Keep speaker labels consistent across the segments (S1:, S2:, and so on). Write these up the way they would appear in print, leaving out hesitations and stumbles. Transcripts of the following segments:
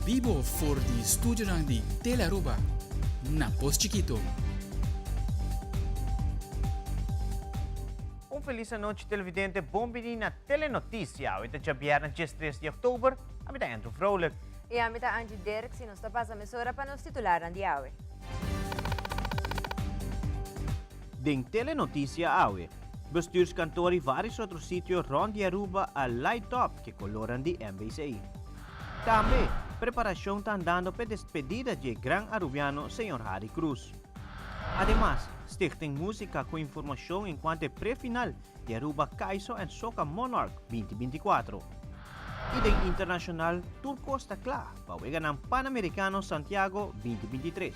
S1: Vivo for di studio di Telearuba. Na Pos Chiquito.
S2: Un feliz noite, televidente. Bom-vindo na Telenotícia. Hoje é dia 3 de outubro. A minha é Andrew Vrolijk.
S3: E a minha é Angie Derek, se nos passa a mesura para nos titular de hoje.
S2: Den Telenotícia Aue. Bestuurskantoor e vários outros sítios rond de Aruba a light up que coloram de MBCI. Também, preparação está andando para despedida de Gran Arubiano Sr. Harry Cruz. Además, Stichting Música com informação enquanto pré-final de Aruba Kaiso and Soca Monarch 2024. E den Internacional Turco está claro para o ganhar Pan-Americano Santiago 2023.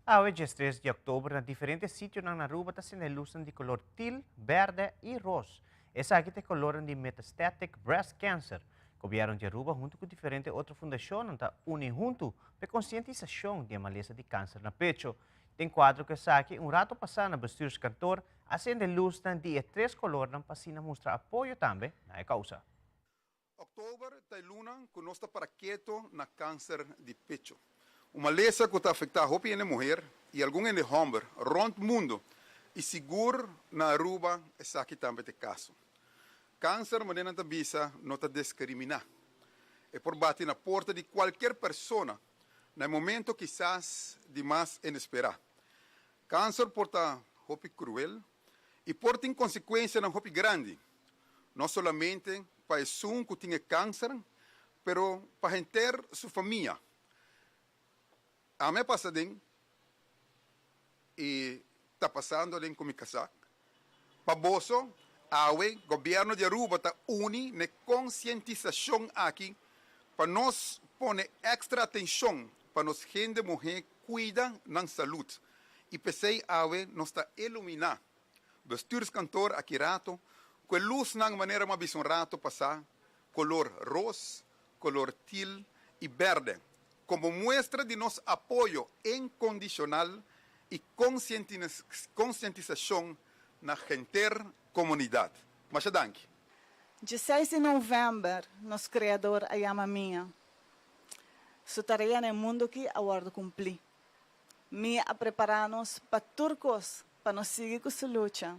S2: Hoje, 3 de outubro, em diferentes sítios na Aruba está sendo luz de color teal, verde e rosa. Essa aqui tem color de metastatic breast cancer. O governo de Aruba, junto com diferentes outras fundações, está unindo junto para conscientização de maleza de câncer no pecho. Tem quadro que está aqui, rato passado na Bestuurs Cantor, acende luz de três colores para mostrar apoio também na causa.
S4: Outubro está luna que nós está para quieto na câncer de pecho. Uma maleza que está afetando a mulher e algum em homem rond o mundo e seguro na Aruba está aqui também de caso. Câncer, maneira de visa, não está discriminar. É por bater na porta de qualquer pessoa, no momento quizás de mais inesperado. Câncer porta hopi cruel e porta em consequência na hopi grande. Não somente para um que tem câncer, mas para inteira sua família. A minha passadinha e está passando ali com meu casaco. Para bolso, o governo de Aruba está unindo na conscientização aqui para nós pôr extra atenção para nós gente mulher cuida da saúde. E pensei nós está iluminar. Bestuurs cantor aqui rato, com luz na maneira mais um rato passar, color rosa, color teal e verde. Como muestra de nosso apoio incondicional e conscientização na inteira comunidade. Mas danke.
S5: 16 de novembro, nosso criador a chama minha. Sua tarefa no mundo que agora cumprir. Minha a preparar-nos para turcos, para nos seguir com sua luta.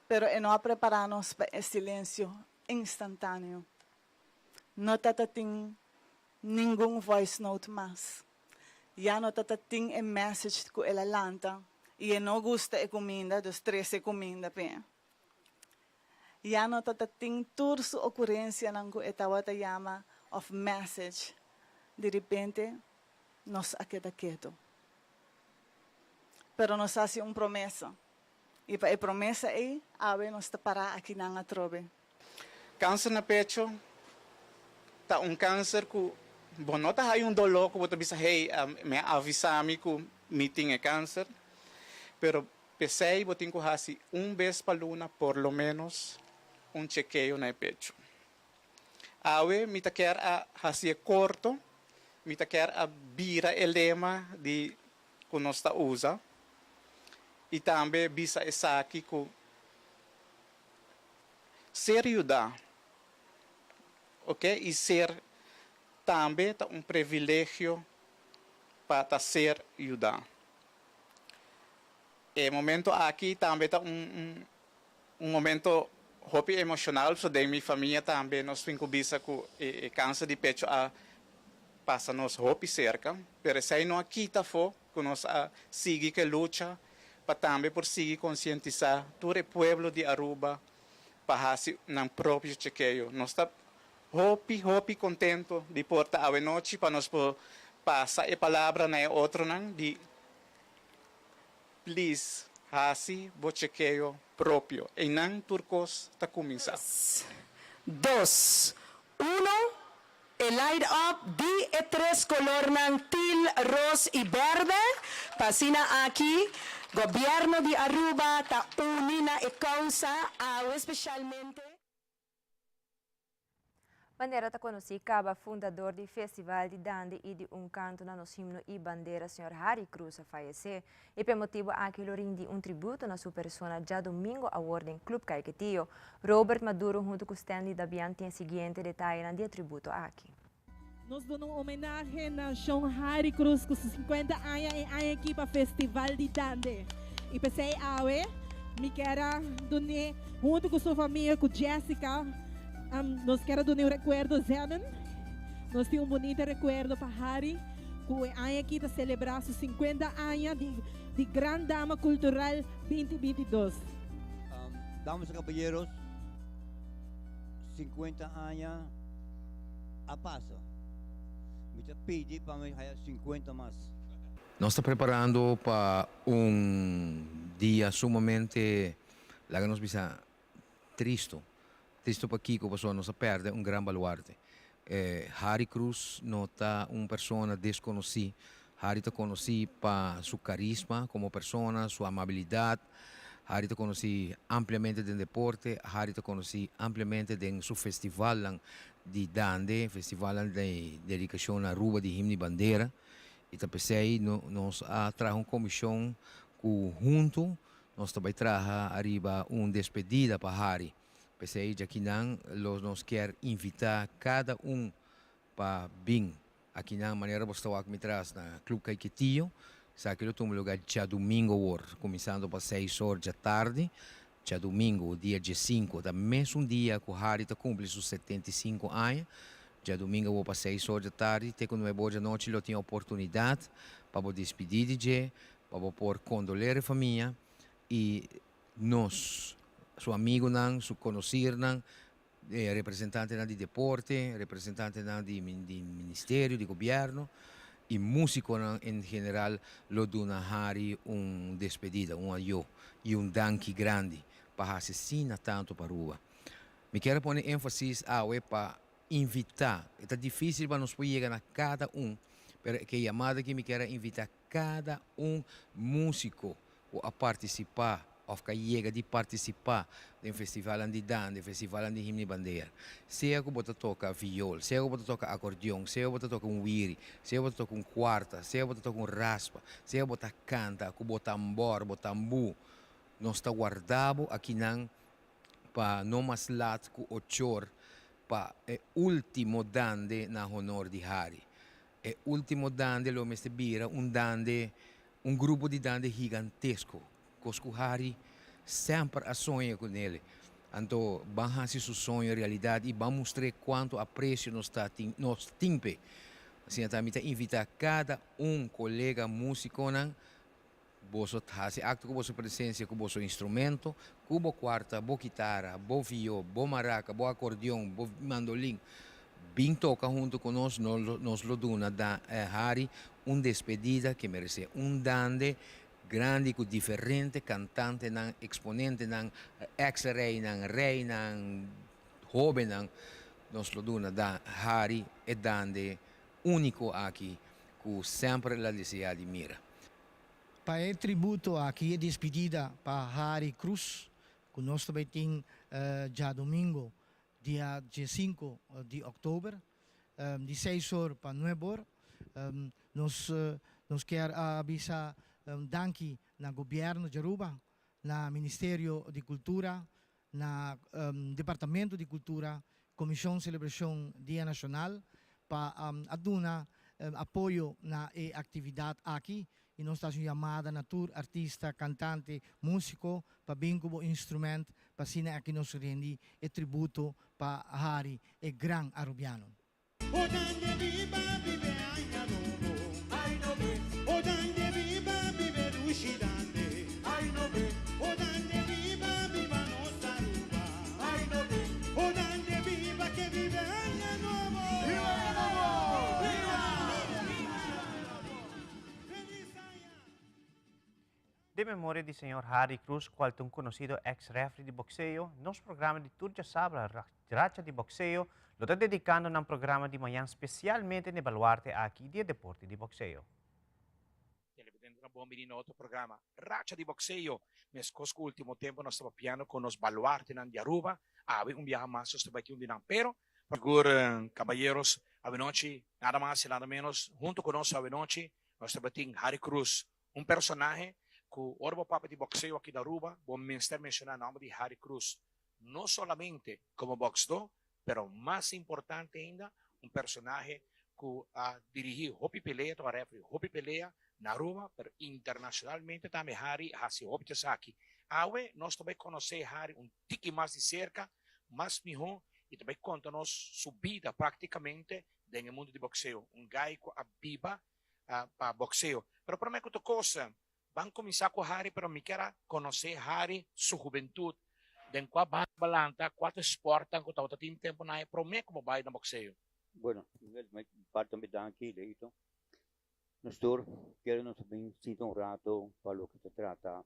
S5: Pero não a preparar-nos para esse silêncio instantâneo. Não tem nenhum voice note mais. Já não tem a message que ela lanta. E não gosta de comida, dos 13 comida. Já não tem toda a ocorrência que ela chama of message. De repente, nós queda quieto. Pero nos hace uma promessa. E para a promessa aí, nós está parar aqui na trove.
S6: Câncer no pecho, tá câncer que bom, não tá aí dolor que você bisa me avisar-me que me tinha câncer, pero pensei que tenho que fazer vez para luna, por lo menos, chequeio no pecho. Me quer fazer corto, me quer vira o lema de que nós está usa, e também bisa essa aqui que ser ajudar, ok? E ser também é privilégio para ser ajudado. E momento aqui também é momento hopi emocional, so de minha família também nós vincubisa com o câncer de pecho a passa nos hopi cerca, pero se não aqui tá fo, que nós sigue que luta para também por seguir conscientizar todo o povo de Aruba para fazer um próprio chequeio. Nós está hopi contento de portar a noite para nós passar a palavra na outro de please hasi bo chequeio próprio e não turcos está começar.
S7: 2, 1, el light up di e 3 color ng teal, rose y verde. Pasina aquí, gobyerno de Aruba ta unina e causa especialmente.
S3: Bandeira ta conosci Caba, fundador do Festival de Dande e de canto na nos himno e bandeira, Sr. Harry Cruz, a falecer. E per motivo anche lo rindi un tributo na sua persona già domingo a Ordem Club Caiquetio. Robert Maduro junto com Stanley Dabian tem seguinte detalhe na dia tributo aqui.
S8: Nós damos uma homenagem a Sr. Harry Cruz com seus 50 anos e a equipa Festival de Dande. E pensei, me quero donar junto com sua família, com Jessica. Nós queremos donar um recuerdo Zenon. Nós temos bonito recuerdo para Harry, que a aqui está celebrar seus 50 anos de Grande Dama Cultural 2022.
S9: Damas e caballeros, 50 anos a passo. Me pedi para me 50 mais.
S10: Nós estamos preparando para dia sumamente, lá que nos bisa triste para Kiko, porque nos perde gran baluarte. Harry Cruz não está persona desconocida. Harry te conheci para su carisma como persona, su amabilidad. Harry te conheci ampliamente en deporte. Harry te conheci ampliamente en su festival de Dande, festival de dedicación a Aruba de himno y bandera. E te pensei, nos trajo uma comissão que junto nós também traja arriba despedida para Harry. Pensei que nós quer invitar cada para vir aqui na maneira que você me traz na Clube Caiquetio. Sabe que eu tomo lugar dia domingo, começando para 6 horas da tarde. Dia domingo, dia 5, da mesmo dia que o Harry cumpre seus 75 anos. Dia domingo vou para 6 horas da tarde, até quando é boa da noite eu tenho a oportunidade para despedir de Jé, para poder condoler a família e nós, seu amigo, seu conhecido, representante de deporte, representante do ministério, de governo e músico em geral, lo dona Harry despedida, adiós e danke grande para assassinar tanto para a rua. Me quero pôr ênfase para invitar. É difícil para nós chegar a cada mas que chamada que me quer invitar cada músico a participar, ou que chega de participar do festival de Dande, festival de himno e bandeira. Seja que você toca viola, seja que você toca acordeão, seja que você toca wiri, seja que você toca quarta, seja que você toca raspa, seja que você canta, que você tambor, tambu, nós está guardado aqui para não mais lat com o chor para o último Dande na honor de Harry. O último Dande lo meste bira Dande, grupo de Dande gigantesco. Cosco Harry sempre a sonha com ele. Então, vamos fazer seu sonho realidade e vamos mostrar quanto aprecio nos timpe. Assim, também invitar cada colega músico você faz acto com sua presença, com o seu instrumento, com a quarta, boa guitarra, boa viola, boa maraca, boa acordeão, boa mandolim. Bem toca junto conosco, nós lo dona da Harry despedida que merece Dande grande, diferente, cantante, exponente, ex-rei, jovem, nós lo dona da Harry e Dande único aqui, que sempre la deseja de mira.
S11: Para o tributo aqui é despedida para Harry Cruz, que nós também temos já domingo, dia 5 de outubro, de 6 horas para 9 horas. Nós queremos avisar danke na governo de Aruba, na Ministério de Cultura, na Departamento de Cultura, Comissão de Celebração Dia Nacional, para adunar apoio na atividade aqui. E nós estamos chamada na tour artista, cantante, músico, para bem como instrumento, para assim aqui nós rendi e tributo para Harry, e gran arubiano.
S2: De memoria de señor Harry Cruz, cual un conocido ex-referee de boxeo, nos programa de Turja Sabra, Racha de Boxeo, lo está dedicando a un programa de manhã especialmente en Baluarte aquí de deporte de boxeo.
S12: Televidente na buon menino outro programa, Racha de Boxeo, mas cosco último tempo nós estamos piano com os Baluarte na Aruba, ave viaja mais sustentativo de não, pero Caballeros, Avenochi, nada más y nada menos, junto con nosotros Avenochi, nuestro batín Harry Cruz, un personaje que orbo papa de boxeo aqui da Aruba, bom ministério mencionar o nome de Harry Cruz, não somente como boxeador, pero mais importante ainda, um personagem que dirigiu Hopi Pelea, a refere Hopi Pelea na Aruba, pero internacionalmente também Harry hasi Hopi Tesaki. Awe, nós também conhecemos Harry um tique mais de cerca, mais melhor, e também conta-nos sua vida praticamente no mundo de boxeo. Um gaico a biba para boxeo. Pero para mim, outra coisa, vamos começar com Harry, pero me quero conhecer Harry, sua juventude, den qual balanta, qual esporte, que estava tendo tempo na para mim como vai no boxeo.
S9: Bueno, parte me dan aquí, leito. Nosotros queremos también sido un rato para lo que se trata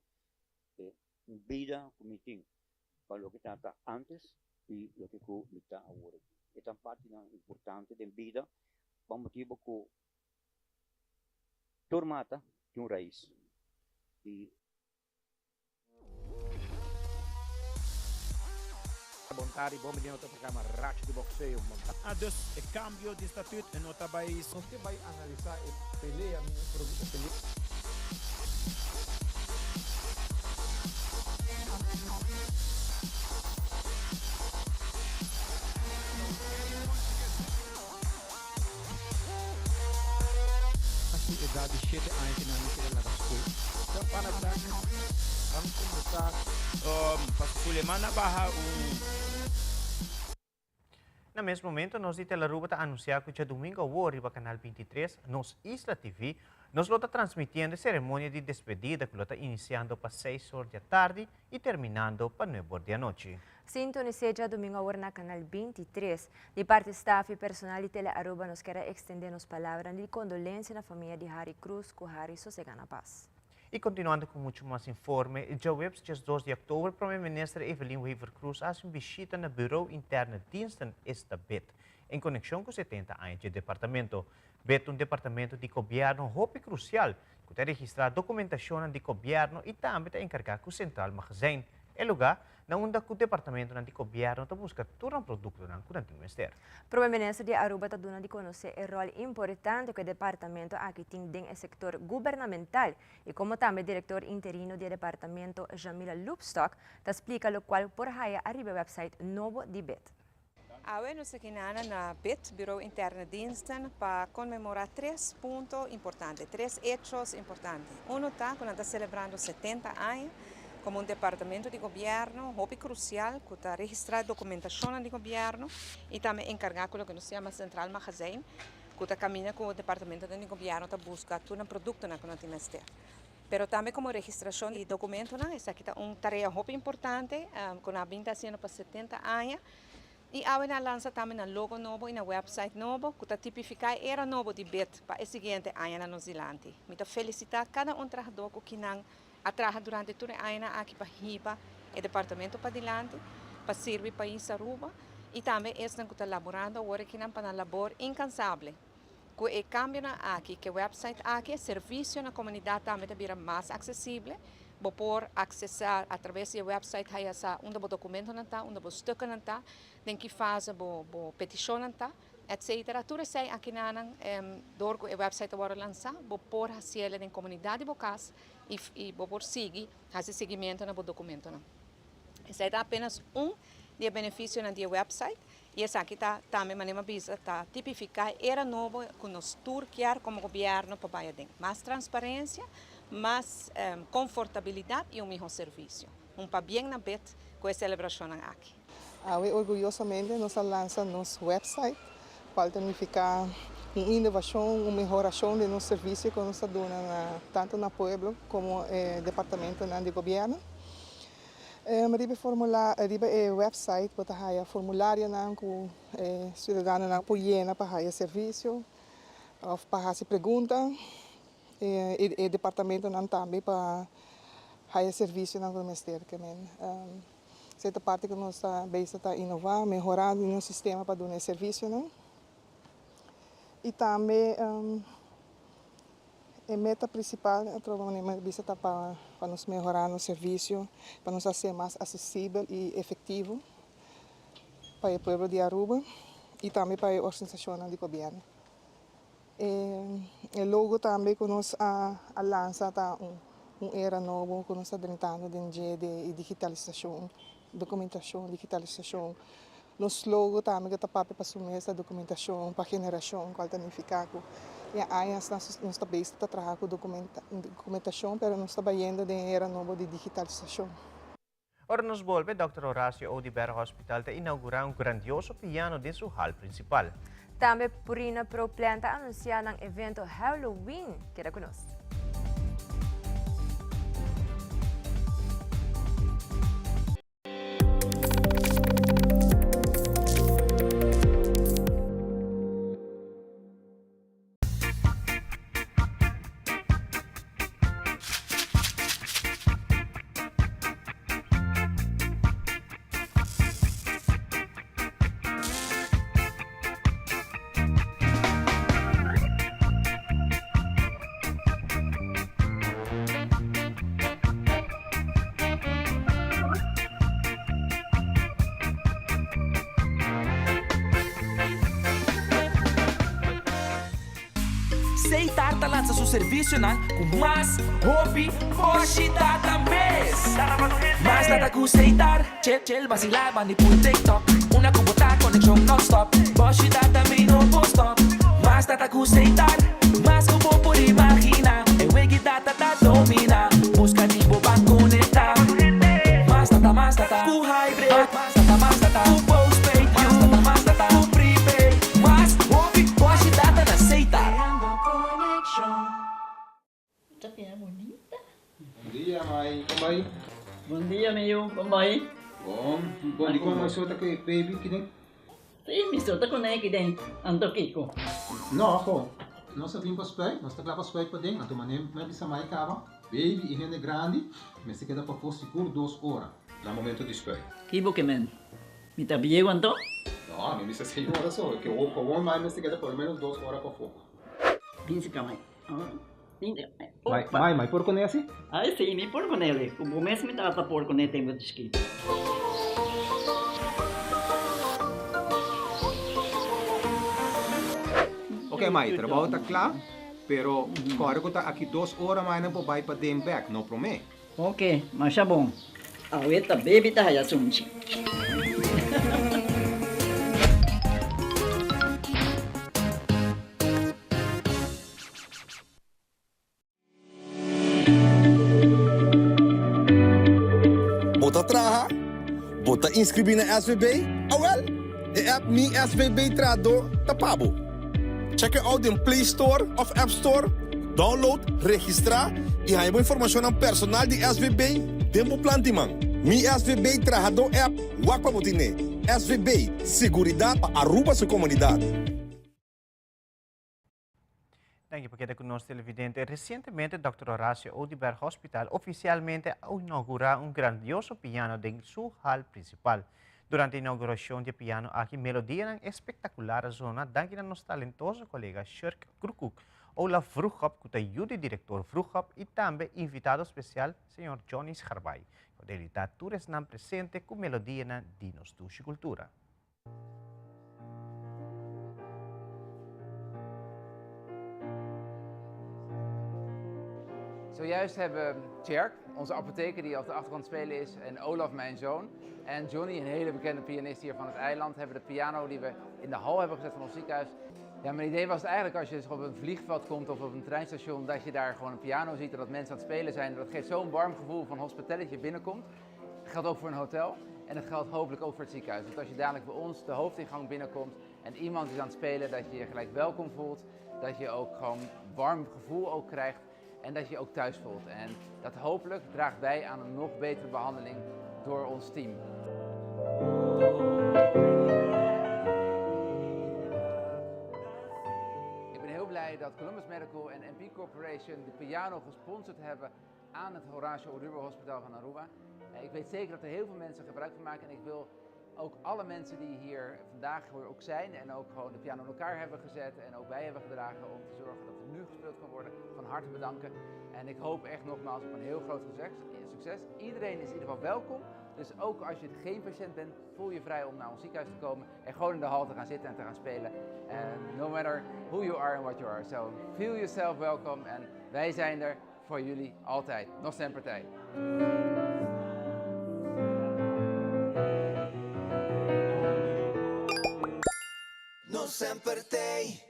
S9: de vida comitín, para lo que trata antes y lo que está ahora. Es tan parte importante de vida, por motivo que tormata de un raíz. E
S12: Bontari, bom menino, outro programa Racha de Boxeio.
S13: Dus het cambio de estatuto en nota país. Você vai analisar a pelea, a pelea. A idade cheia de anos que não quer levar school. Então, para vamos começar. Para Sulemana barra
S2: Na mesmo momento, nós de Telaruba está anunciando que dia domingo ao arriba canal 23, nos Isla TV, nós está transmitindo a cerimônia de despedida que está iniciando para 6 horas da tarde e terminando para 9 horas da noite.
S3: Sintonize dia domingo ao na canal 23. De parte staff e personal de Telearuba, nos quer estender as palavras de condolência na família de Harry Cruz, que Harry sossega na paz.
S2: E continuando com muito mais informe, dia 2 de outubro, o primeiro-ministro Evelyn Weaver Cruz faz uma visita no Bureau Interno de Diensten esta BET, em conexão com 70 anos de departamento. BET um departamento de governo muito crucial, que tem registrado documentação de governo e também está encarregado com o Central Magazine. É lugar onde o departamento de governo está buscando todo um produto durante o ministério.
S3: O primeiro-ministro de Aruba está dando a conhecer o rol importante que o departamento aqui tem no setor governamental e como também o diretor interino do departamento, Jamila Loopstock, está explicando o qual por aí arriba o website novo de BET.
S14: Hoy nos quedamos na BET, Bureau Interno de Diensten, para comemorar 3 pontos importantes, 3 hechos importantes. Uno está quando está celebrando 70 anos, como um departamento de governo muito crucial, que está registrado documentação de governo e também encarregado do que nos chama Central Magazine, que está caminhando com o departamento de governo para buscar todo um produto na ministério. Pero também como registração de documentos, essa aqui é uma tarefa muito importante, com a vinda sendo para 70 anos. E agora lança também um logo novo e um website novo, que está tipificado era novo de BET para o seguinte ano na Nova Zelândia. Muito felicitar cada trabalhador que não trabalha durante todo o ano aqui para riba o departamento para adiante, para servir o país Aruba e também estão que está laborando agora aqui para uma labor incansável. Com o cambio aqui, que o website aqui, o serviço na comunidade também está mais acessível. Vou por acessar através do website essa onde o documento não está, onde o estudo não está, tem que fazer a petição não está, etc. Tudo isso aqui na dor o website agora lançar, vou por fazer na comunidade vocais e vou por seguir, fazer seguimento no documento não. Esse é apenas de benefício no website e essa aqui está também maneira visa está tipificar era novo com nós turquear como governo para Baiadem, mais transparência, mais confortabilidade e melhor serviço. Para bem na BET com a celebração aqui.
S15: Orgulhosamente nós lançamos nosso website para significar uma inovação, uma melhoração do nosso serviço que nós damos tanto no pueblo como no departamento de governo. Arriba o website para ter formulário que o cidadão pode preencher para o serviço, ou para fazer perguntas. E departamento também para o serviço no ministério. Essa parte que nós estamos inovar, melhorar o nosso sistema para dar serviço. E também a meta principal é para nos melhorar no serviço, para nos ser mais acessível e efetivo para o povo de Aruba. e também para a organização do governo. O logo também que nós lança tá era novo que nós está tentando de digitalização, documentação, digitalização. Nos logo também que está para assumir essa documentação para a geração que está nificado. E aí nós estamos a trabalhar com documentação, mas nós estamos indo de era novo de digitalização.
S2: Ora nos volve, Dr. Horacio Odiber Hospital te inaugurar grandioso piano de seu hall principal.
S3: Também Purina Pro Planta anunciar ng evento Halloween. Queda conosco.
S16: Seitar lança seu serviço com mais hobby, hoje data mês. Mas data com Seitar, chel vacilar, mani por TikTok. Una kubota connection non-stop, hoje data me no stop. Mas data com Seitar, mas kubo por imagina. E wegi data ta domina, busca di boba conectar. Mas data, ku hybrid. Mas data, ku postpaid. Mas data, ku prepaid. Mas hobby, hoje data na Seitar.
S17: Tapia bonita.
S18: Bom dia, mãe. Como vai?
S17: Bom dia, meu. Como vai?
S18: Bom. Bom, como vai solta que baby que nem?
S17: Sim, me solta com ele que nem. Ando Kiko.
S18: Não, ako. Nós vimos para os pés, nós estamos para os pés para dentro. Então, manem, me bisa mai cava. Baby e rende grande, mas se queda para fosse por 2 horas. No momento de espera.
S17: Kibo que men. Me tapia quanto?
S18: Não, me bisa 6 horas só. Que o bom mais me se queda pelo menos 2 horas para fogo.
S17: Pince camai.
S18: Mãe, por conhece?
S17: Ah, sim, me por com ele. O começo me trata por com ele tem muito escrito.
S18: Ok, mãe, trabalho está claro, pero agora que está aqui 2 horas mais não vai para dentro back, não promete.
S17: Ok, mas é bom. A weta baby tá já sunchi.
S19: Bota traha, bota inscrever na SVB, well, de app Mi SVB Trado Tapabo. Check out in Play Store of App Store, download, registra e há informação ao personal de SVB, tempo plantiman. Mi SVB Trado app, wakwa botine. SVB, seguridade para Aruba sua comunidade.
S2: Dank je pakket conosco televidente. Recentemente, Dr. Horacio Odiber Hospital oficialmente inaugurou grandioso piano em seu hall principal. Durante a inauguração do piano, aqui melodia em espetacular zona, dank a nosso talentoso colega Shirk Krukuk, Olaf Vroegop, que ajuda o diretor Vroegop, e também invitado especial, Sr. Johnny Scharbay. Ele está tudo presente com melodia na Dinos Tushi Cultura.
S20: Zojuist hebben Tjerk, onze apotheker die op de achtergrond spelen is, en Olaf, mijn zoon, en Johnny, een hele bekende pianist hier van het eiland, hebben de piano die we in de hal hebben gezet van ons ziekenhuis. Ja, mijn idee was het eigenlijk als je dus op een vliegveld komt of op een treinstation, dat je daar gewoon een piano ziet en dat mensen aan het spelen zijn. Dat geeft zo'n warm gevoel van hospitality je binnenkomt. Dat geldt ook voor een hotel en dat geldt hopelijk ook voor het ziekenhuis. Dus als je dadelijk bij ons de hoofdingang binnenkomt en iemand is aan het spelen, dat je je gelijk welkom voelt, dat je ook gewoon een warm gevoel ook krijgt. En dat je je ook thuis voelt. En dat hopelijk draagt bij aan een nog betere behandeling door ons team. Ik ben heel blij dat Columbus Medical en MP Corporation de piano gesponsord hebben aan het Horacio Odiber Hospital van Aruba. Ik weet zeker dat er heel veel mensen gebruik van maken en ik wil ook alle mensen die hier vandaag ook zijn en ook gewoon de piano in elkaar hebben gezet en ook bij hebben gedragen om te zorgen dat het nu gespeeld kan worden, van harte bedanken. En ik hoop echt nogmaals op een heel groot succes. Iedereen is in ieder geval welkom, Dus ook als je geen patiënt bent, voel je vrij om naar ons ziekenhuis te komen en gewoon in de hal te gaan zitten en te gaan spelen. And no matter who you are and what you are. So feel yourself welcome en wij zijn er voor jullie altijd. Nog zijn partij.
S21: Nog zijn partij.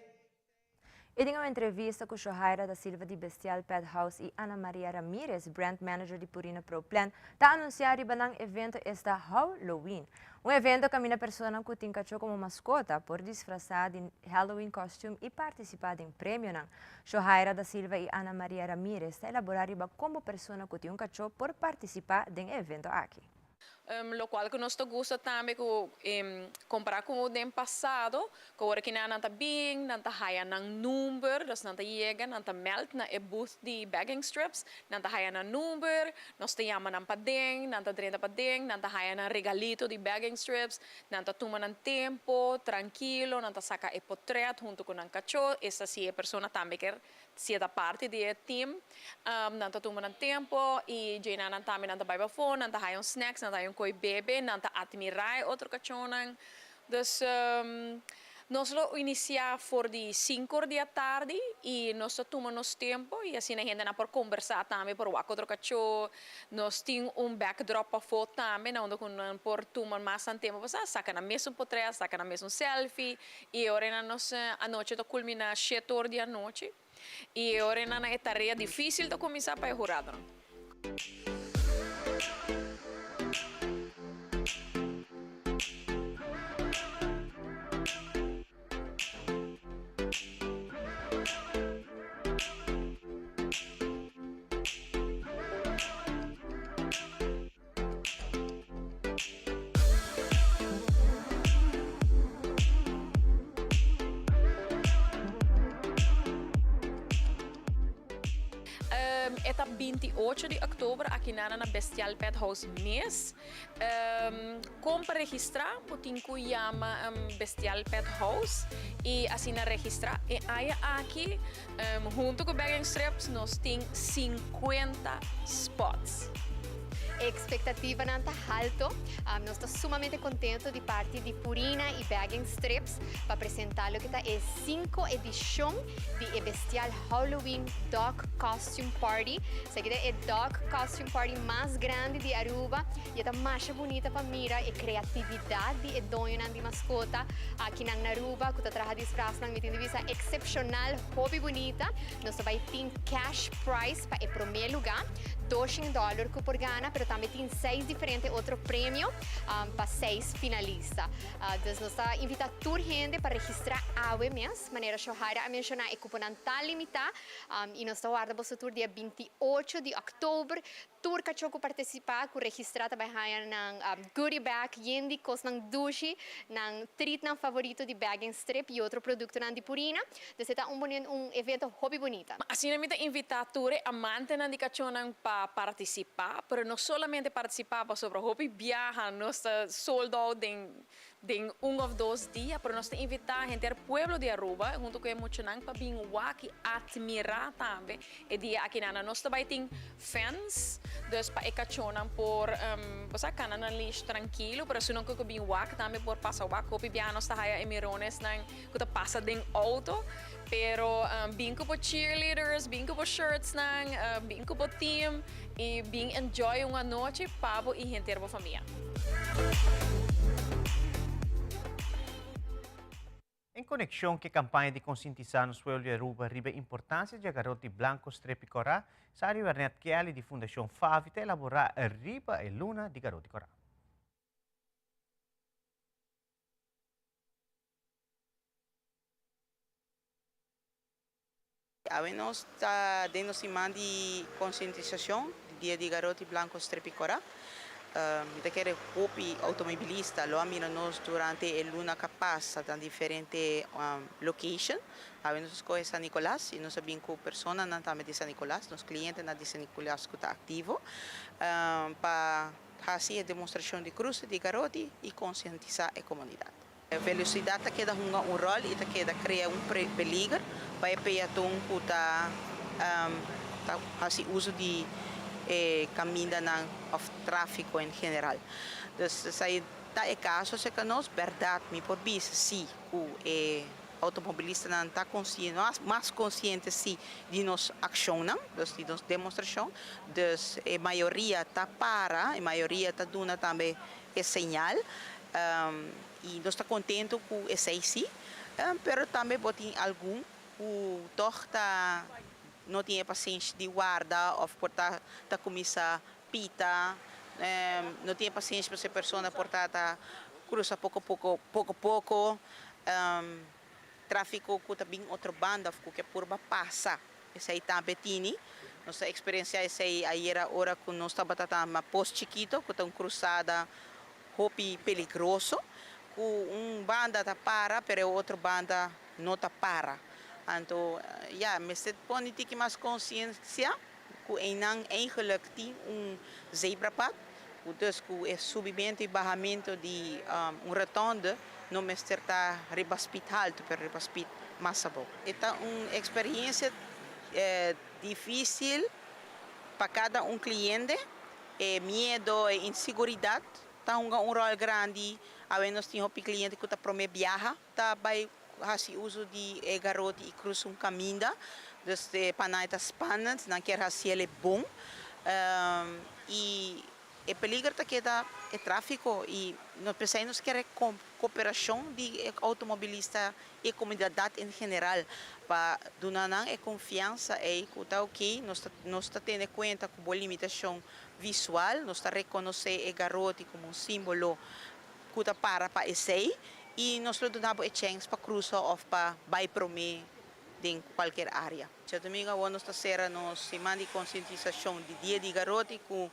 S3: E em uma entrevista com Johaira da Silva de Bestial Pet House e Ana Maria Ramirez, brand manager de Purina Pro Plan, está anunciado que o evento está Halloween. Evento que a pessoa que tem cachorro como mascota por disfrazar de Halloween costume e participar em prêmio. Johaira da Silva e Ana Maria Ramirez está elaborando como pessoa que tem cachorro por participar do evento aqui.
S22: Lo qual que nós gosta também comparar com o ano passado, que agora que não está bem, não está haya ng number, dus não está chega, não está melt na booth de bagging strips, não está haya ng number, nós te chama ng padeng, não está 30 padeng, não está haya ng regalito de bagging strips, não está toma ng tempo, tranquilo, não está saca e portrait junto com ang cachorro, essa sim é pessoa também que se da parte do team, não está tomando tempo e já não está também não está phone, não está haya um snacks, não está haya um coi bebê, não está admirar outro cachorro, dus nós lo inicia for de 5 da tarde e nós tomamos tempo e assim a gente não pode conversar também por outro cachorro, nós temos backdrop para foto também, onde por tomar mais tempo, você saca na mesma portrait, saca na mesma selfie e agora nós a noite to culmina 7 horas da noite e agora é tarefa difícil de começar para a jurada. Eta 28 de outubro aqui na Bestial Pet House mês. Como para registrar, potem chama Bestial Pet House e assim na registrar. E aí aqui, junto com Bagging Strips, nós temos 50 spots.
S23: A expectativa não está alta. Nós estamos sumamente contentos de parte de Purina e Bagging Strips para apresentar o que está a 5ª edição de Bestial Halloween Dog Costume Party. Essa aqui é a Dog Costume Party mais grande de Aruba e está mais bonita para mirar a criatividade e dono de mascota aqui na Aruba, que está trazendo disfraz na minha divisa excepcional, hobby bonita. Nós vai ter cash prize para o primeiro lugar, $200 por gana, pero também tem 6 diferentes outros prêmios para 6 finalistas. Então, nós estamos invitando toda a gente para registrar a mês, maneira Johaira a mencionar é cupom está limitado e nós estamos guardando o tour dia 28 de outubro. Tour que choco participar, que registrar também ng goodie bag, yendi kos ng douche, ng treat ng favorito de bagging strip e outro produto ng de Purina. Então, evento hobby bonita.
S22: Assim, nós estamos invitando todos a manter de cachorro para participar, pero não somente participar sobre o hobby, viajar, nós estamos sold out em 1 ou 2 dias, pero nós estamos invitando a gente do pueblo de Aruba, junto com o Mochonang, para vir aqui admirar também. E dia aqui nós também temos fans, dus para o cachorro por, você can na lixo tranquilo, pero se não que vir aqui também por passar aqui, o piano está aí emirones que passa dentro auto. Pero bingo po cheerleaders, bingo po shirts bingo po team e bing enjoy uma noite pavo e gente da família.
S2: Em conexão com a campanha de conscientização no suelo de Aruba sobre a importância de garotos blancos trepicorá, Sari Wernet Kelly de Fundação Favita elaborar a riba e luna de garoto corá.
S24: Nós está dando semana de conscientização do Dia de Garotos Blancos Trepicorá. Daquele hobby automobilista, lo nós durante a luna que passa em diferentes locations. Nós com San Nicolás e nós sabemos que pessoas não também de San Nicolás, nos clientes de San Nicolás que está ativo para fazer a demonstração de cruz de garotos e conscientizar a comunidade. A velocidade queda um rol e queda cria peligro para o peatão que está fazendo uso de caminha of tráfico em geral. Dus sai tá é caso se que nós verdade me por bis sim o automobilista não está consciente, mais consciente sim de nossa ação, de nossa demonstração, dus a maioria está para, a maioria está dando também é sinal, e nós está contente com esse sim, mas também tem algum o torta não tem paciência de guarda ou portar tá começar pita, não tem paciência para essa pessoa portar tá cruza pouco tráfico que também outra banda que por passa esse aí também tem nossa experiência esse aí era hora que nós estava tratando post chiquito que tem cruzada hopi peligroso que banda tá para pero outra banda não tá para então mas het politiek mais consciência que não eigenlijk tem zebrapad dus que é subimento e barramento de rotonda não me está rebaspit alto, pero rebaspit mais bom. É uma experiência difícil para cada cliente, medo e insegurança. Tá um rol grande, a nós temos cliente que está promete viajar, tá vai fazer uso de garoto e cruza caminho, desde panaita spanas, não quer fazer ele bom e é peligro que é tráfico e nós precisamos querer cooperação de automobilista e comunidade em geral para donar a confiança e que está ok nós está tendo conta com boa limitação visual nós está reconhecer o garoto como símbolo que está para esse e nós lhe damos a chance para cruzar ou para vai para mim em qualquer área. Domingo nós está sendo nossa semana de conscientização de dia de garoto com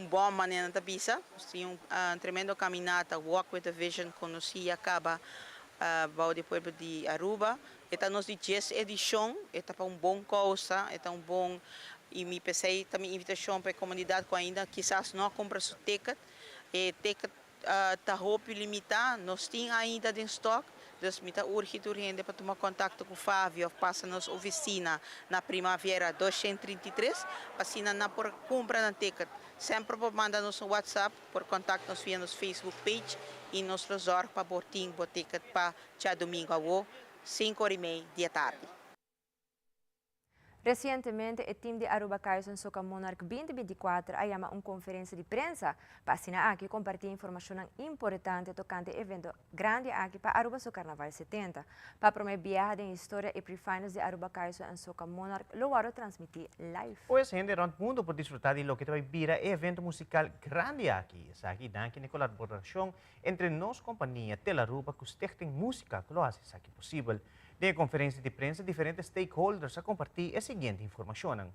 S24: bom maneira de bisa, tinha tremendo caminhada, Walk with a Vision, conheci acaba ao depois de Aruba, está nos de 10 edição, está para bom causa, está bom e me pensei também invitação para a comunidade que ainda quizás não compra seu ticket, e ticket está roupa limitada, nós temos ainda em estoque, dus me está urgente para tomar contato com o Fábio, passa nas oficina na Primavera 233, assim na por compra na ticket. Sempre manda-nos um WhatsApp, por contato-nos via nos Facebook page e nos resort para botar o ticket para domingo a 5h30 da tarde.
S3: Recientemente, o time de Aruba Carson Soca Monarch 2024 llama uma conferência de prensa para assinar aqui compartilhar informação importante tocante ao evento grande aqui para Aruba Soca Carnaval 70. Para promover viagem em história e pre-finals de Aruba Carson Soca Monarch, lo vamos transmitir live.
S2: Hoje, gente do mundo pode desfrutar de lo que vai virar o evento musical grande aqui. Essa aqui danke na colaboração entre nós companhia Tel Aruba que stichting música que lo hace aqui possível. De conferência de prensa, diferentes stakeholders a compartilhar a seguinte informação.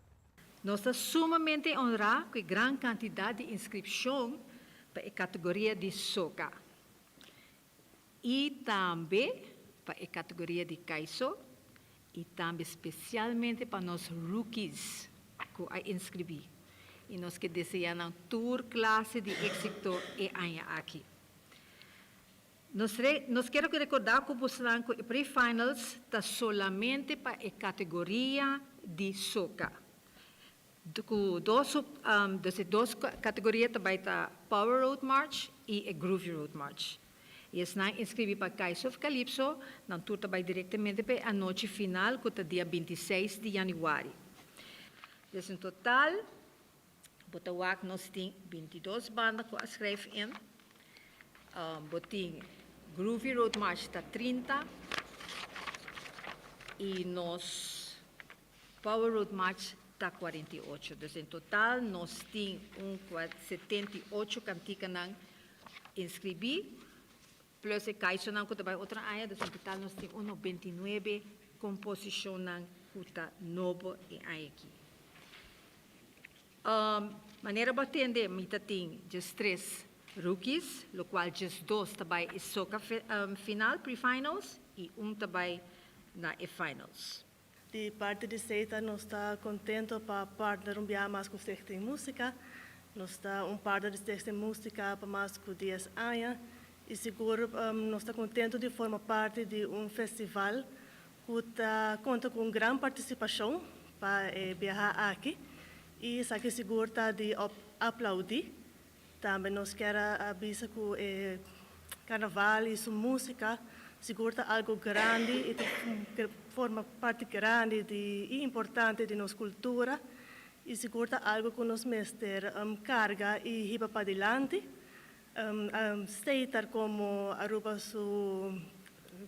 S1: Nós estamos sumamente honrados com a grande quantidade de inscrição para a categoria de soca. E também para a categoria de caiço e também especialmente para os rookies que a inscrever. E nós que desejamos uma tour classe de êxito e aqui. Nós queremos recordar que o pre-finals está solamente para a categoria de soca. Duas categorias também está Power Road March e a Groovy Road March. E se não inscrever para Kai's of Calypso, não tu também diretamente para a noite final, que está dia 26 de janeiro. Em total, nós temos 22 bandas que escrevem em. Groovy Road March está 30 e nos Power Road March está 48. Então, em total, nós temos 78 canticas inscrever, plus a caixa que também outra área. Então, em total, nós temos 29 composições que está novo e aqui. Maneira de atender, a tem just 3 rookies, lo qual just 2 também é soca final, pre-finals, e também na finals.
S4: De parte de Seita, nós estamos contentes para partnerar mais com o Stichting Música. Nós estamos partner de Stichting Música para mais de 10 anos. E seguro, nós estamos contentes de formar parte de festival que conta com grande participação para viajar aqui. E sa que segura de aplaudir. Também nós queremos avisar que carnaval e sua música segura algo grande e que forma parte grande e importante de nossa cultura e segura algo que nos mestre carga e riba para adiante. Stater como Aruba sua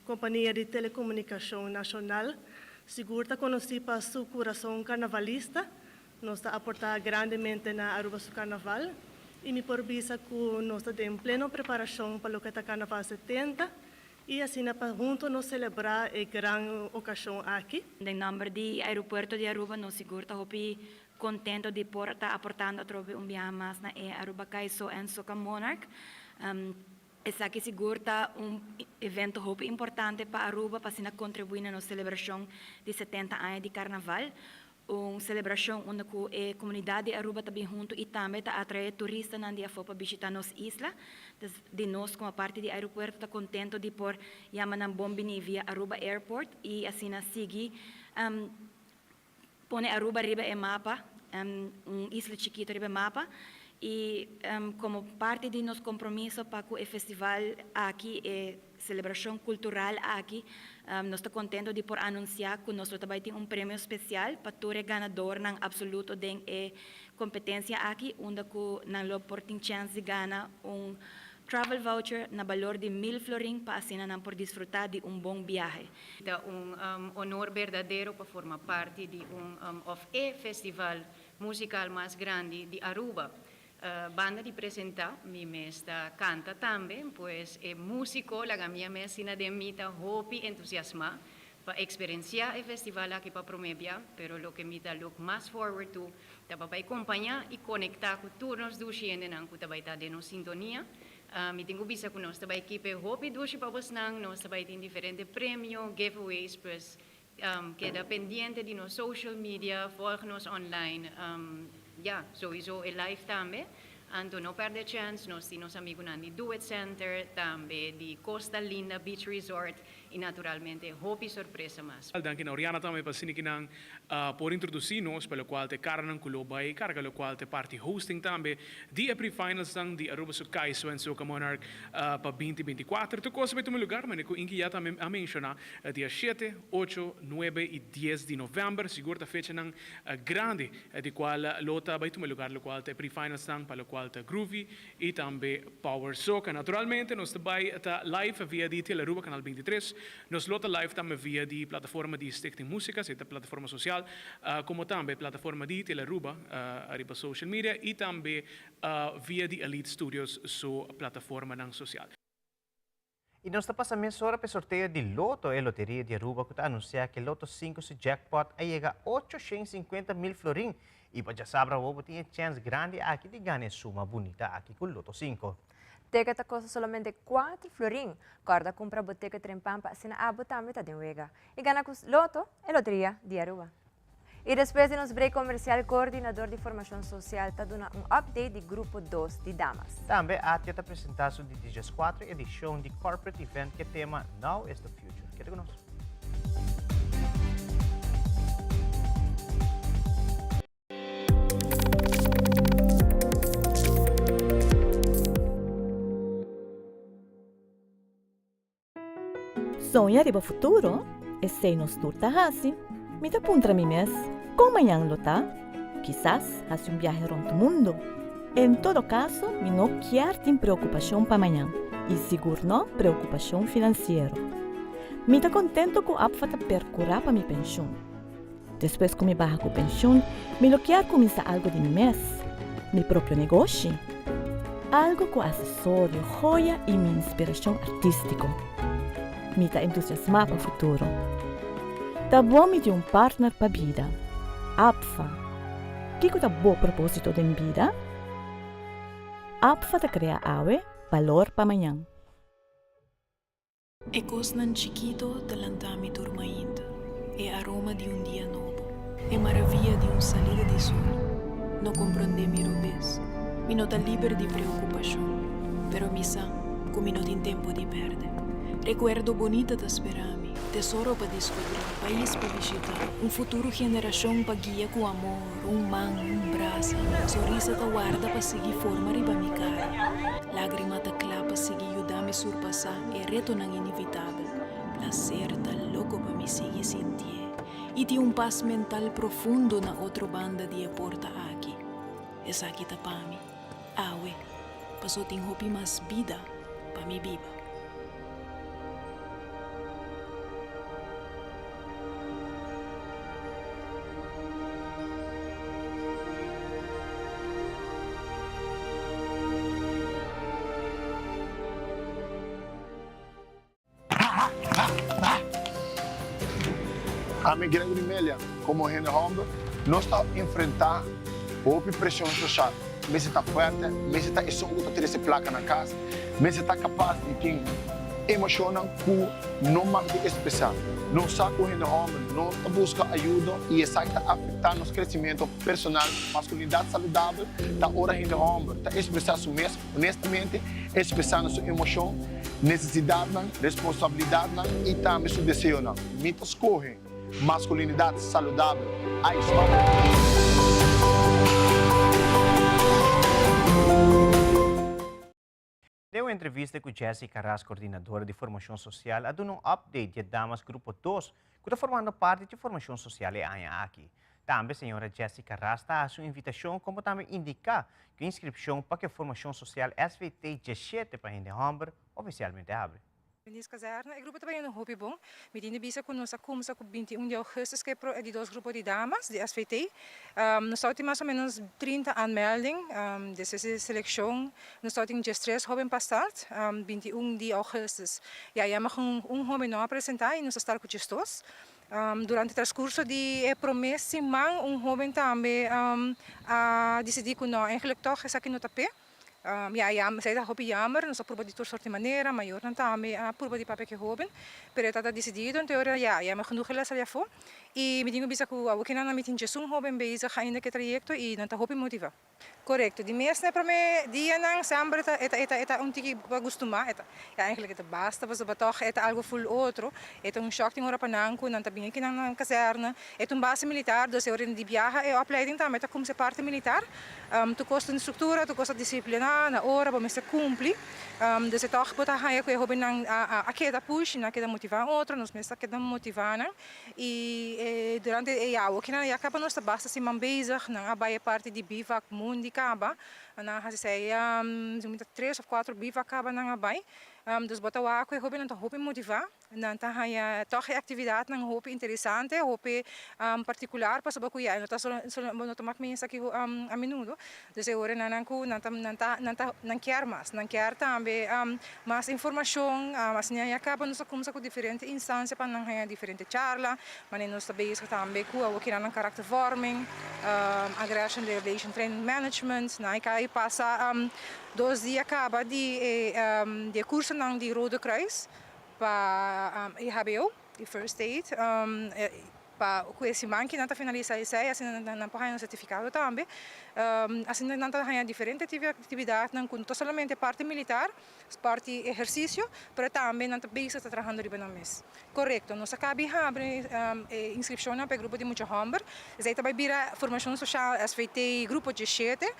S4: companhia de telecomunicação nacional segura conhecida para seu coração carnavalista. Nós está aportar grandemente na Aruba seu carnaval. E me porbisa que nós estamos em plena preparação para o que é Carnaval 70 e assim para juntos nós celebrar a grande ocasião aqui.
S5: Em nome do aeroporto de Aruba, nós seguro contente de estar aportando a mais na Aruba Kaiso e Soca Monarch. Essa aqui seguro evento importante para Aruba para contribuir na celebração de 70 anos de Carnaval. Uma celebração onde a comunidade de Aruba também junto e também está atrai turistas na dia para visitar nossa isla. De nós como parte do aeroporto está contente de por chamar bombini via Aruba Airport e assim seguir pone Aruba riba e mapa, isla chiquita riba mapa e como parte de nosso compromisso para que o festival aqui celebração cultural aqui, nós estamos contentes de por anunciar que nós também temos prêmio especial para todo ganador ng absoluto de competência aqui, onde nós temos chance de ganhar travel voucher na valor de 1,000 florin para assim por desfrutar de bom viagem. É honor verdadeiro para formar parte de festival musical mais grande de Aruba. Banda de presentar, mi mesta canta também, pois é músico, la minha mesina de mita hopi entusiasma para experienciar o festival aqui para Promebia, pero lo que mita look mais forward to, para acompanhar e conectar com todos os docentes que também está dando sintonia. Me tenho vista com nós também equipe hopi doce para nós também tem diferentes prêmios, giveaways, pois queda pendiente de nos social media, folga-nos online. Sowieso é live também. Então, não perde chance, nós temos amigos na Do It Center, também de Costa Linda Beach Resort e, naturalmente, hopi surpresa mais.
S6: Danke na Oriana também para sinigin por introduzir-nos, pelo qual te carnan kulobay, carga lo qual te party hosting também, de pre-finals ng di Aruba Kaiso and Soca Monarch para 2024. Tu cosa vai tomar lugar, mas eu inquiya também a mencionar dia 7, 8, 9 e 10 de novembro, seguro a fecha ng grande, de qual lota vai tomar lugar, lo qual te pre-finals ng, para lo qual te groovy e também power soca. Naturalmente, nós também está live via di Telearuba Canal 23. Nos lota live também via di plataforma di Stichting Música, esta plataforma social, como também plataforma di Telearuba, arriba social media e também via di Elite Studios, sua plataforma não social.
S2: E nós estamos passando hora para o sorteio de Loto e Loteria de Aruba, que está anunciando que Loto 5 se jackpot chega a 850,000 florin. E para já saber, o tem chance grande aqui de ganhar suma bonita aqui com Loto 5.
S3: Teca ta costa solamente 4 florin. Corda compra boteca Trempampa, sina abo também tá de Wega. E gana com Loto e Loteria de Aruba. E depois de nos break comercial, coordenador de formação social está dando update de grupo 2 de damas.
S2: Também a tia está apresentando de 14 edição de corporate event que tema Now is the Future. Quer conosco?
S7: Sonha riba futuro? E sei nos turta hasi? Mi da puntra mi mes? Como amanhã lota? Quizás hace viaje ronto mundo. En todo caso, mi no quiero ter preocupação para amanhã. E seguro não preocupação financeira. Mi da contento com a apfata percurar para mi pensão. Depois que mi barra com pensão, mi lo quero começar algo de mi mes. Mi próprio negócio. Algo com acessório, joia e mi inspiração artística. Mi está entusiasmado para o futuro. Tá bom me de partner para a vida. APFA. Que é o bom propósito da vida? APFA te cria valor para amanhã.
S8: É coisa chiquito delantami dormindo. É aroma de dia novo. É maravilha de salida de sol. Não compreende mi rubes. Mi não está livre de preocupação. Pero mi sa, como não tem tempo de perder. Recuerdo bonita da sperami. tesoro para descobrir, país para visitar, futuro geração para guiar com amor, mão, braço, sorriso que guarda para seguir forma riba mi cara, lágrima ta clap para seguir ajudar me surpassar, reto não inevitável, placer tá louco para me seguir sentir, e tem paz mental profundo na outra banda de porta aqui, essa aqui tá para mim, awe, passou tem hopi mais vida para me viva.
S9: A minha grande Melia, como René Hombre, nós estamos enfrentando a pressão social. Mas está forte, mas está isso que ter essa placa na casa, mas está capaz de ter emocional que não mais expressar. Não sabe o René Hombre, não busca ajuda e isso está afetando nosso crescimento personal, masculinidade saudável, está hora René Hombre, está expressar isso mesmo, honestamente, expressando sua emoção, necessidade, responsabilidade e também seu desejo. Mitos escorrem. Masculinidade saudável. Aí está.
S2: Deu entrevista com Jessica Carras, coordenadora de formação social, a dar um update de damas grupo 2, que está formando parte de formação social aqui. Também a senhora Jessica Carras está a sua invitação, como também indicar que a inscrição para a formação social SVT 17 para René Hombre oficialmente abre.
S10: Nesse caserna, o grupo também é um hobby bom. Me tinha visto que nós começamos com 21 de agosto, que é de dois grupos de damas, de SVT. Nós temos mais ou menos 30 anmeldingen dessa seleção. Nós temos 3 hobbies para start, 21 de agosto. E aí, hobby não apresentar e nós estamos com gestos. Durante o transcurso de promessa, hobby também decidiu que não, eigenlijk toch is aqui no tapete. Zij dat hobby jammer, nós proba de toda maneira, maior não tá, a proba de papel que hobby, pero está decidido, então já me genoeg geles ali voor. E me digo bisa que o que não me tinha um hobby bezig ainda que trajecto e não tá hobby motiva. Correto, de mês para me dia não sempre eta tiki gostuma eta. Eigenlijk eta basta, mas toch eta algo full outro, eta choque tem hora para nanco, não tá bem aqui na caserna, eta base militar, dus hora de viaja e opleiding também tá como se parte militar. Tu custa estrutura, tu custa disciplina, na hora para me se cumprir. Dus toch bota haia que hobby não a que da push, na que da motivar outro, nos mesa que da motivar não. E durante o que não acaba nós basta se man bezig, não a baie parte de bivac mundi acaba, na haseia 3 ou 4 bivac acaba na baie. Dus bota o aqui hobby não tá hobby motivar, não tá haia toch atividade não hobby interessante, hobby particular para saber que não tá só não tomar mensa aqui a menudo. Dus agora não quer mais, não quer também mais informação, mas nem acaba nós começamos com diferentes instâncias para não haia diferente charla, mas nós também também com o que não character forming, aggression relation training management, na aí passa 2 dias acaba de curso de Rode Kruis para IHBO, de First Aid, para esse man que não está finalizado isso aí, assim não pode certificado também, assim não está diferente atividade, não conta somente parte militar, parte exercício, mas também não está bem está trabalhando riba no mês. Correto, nós acabamos de abrir inscrição para o grupo de Mucha Hombre, aí também vira formação social SVT grupo 17,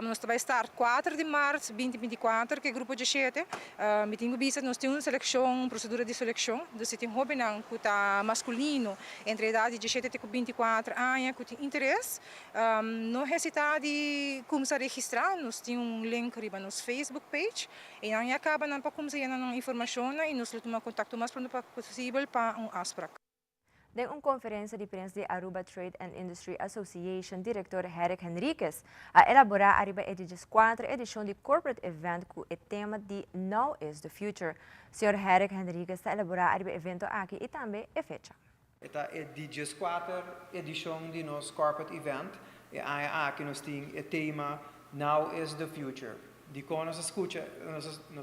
S10: nós também estar 4 de março 2024 que é grupo 17, me tenho visto nós temos seleção, procedura de seleção, do se tem hobby não que está masculino entre idade de 17 e 24 anos que tem interesse, não hesitar de começar a registrar, nós temos link riba no Facebook page e não acaba não para começar a informação e nós tomamos contato mais pronto possível para ASPRAC.
S3: Em uma conferência de imprensa de Aruba Trade and Industry Association, diretor Herrick Henriquez a elaborar a Aruba Editions 4 edição de Corporate Event com o tema de Now is the Future. Sr. Herrick Henriquez está a elaborar a Aruba evento aqui e também a fecha.
S11: Esta é a 4 edição de nosso Corporate Event e aqui nós temos o tema Now is the Future. De quando nós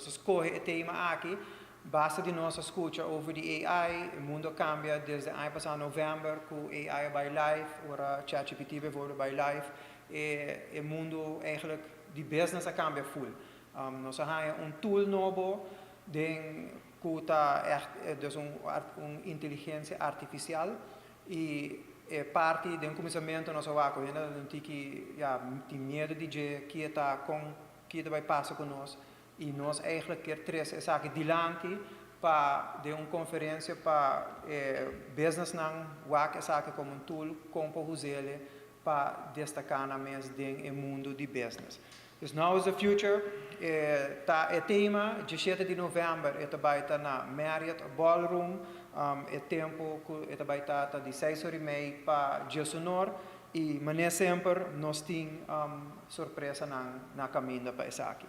S11: escolhe o tema aqui, basta de nós escutar over de AI, o mundo cambia desde o ano passado novembro, com AI by live, agora ChatGPT wordt by live, e o mundo eigenlijk de business cambia full. Nós temos tool novo, Den kuta dus inteligência artificial e parte do começamento nós vamos com ainda não tem medo de que vai passar com nós e nós eigenlijk quer três essa aqui dilante para de conferência para business não wak essa aqui como tool como usele para destacar na mês do mundo de business. Dus now is the future. O tema 17 de novembro vai estar na Marriott Ballroom. O tempo vai estar de 6h30 para dia sonor. E maneira sempre nós temos surpresa na caminho para essa aqui.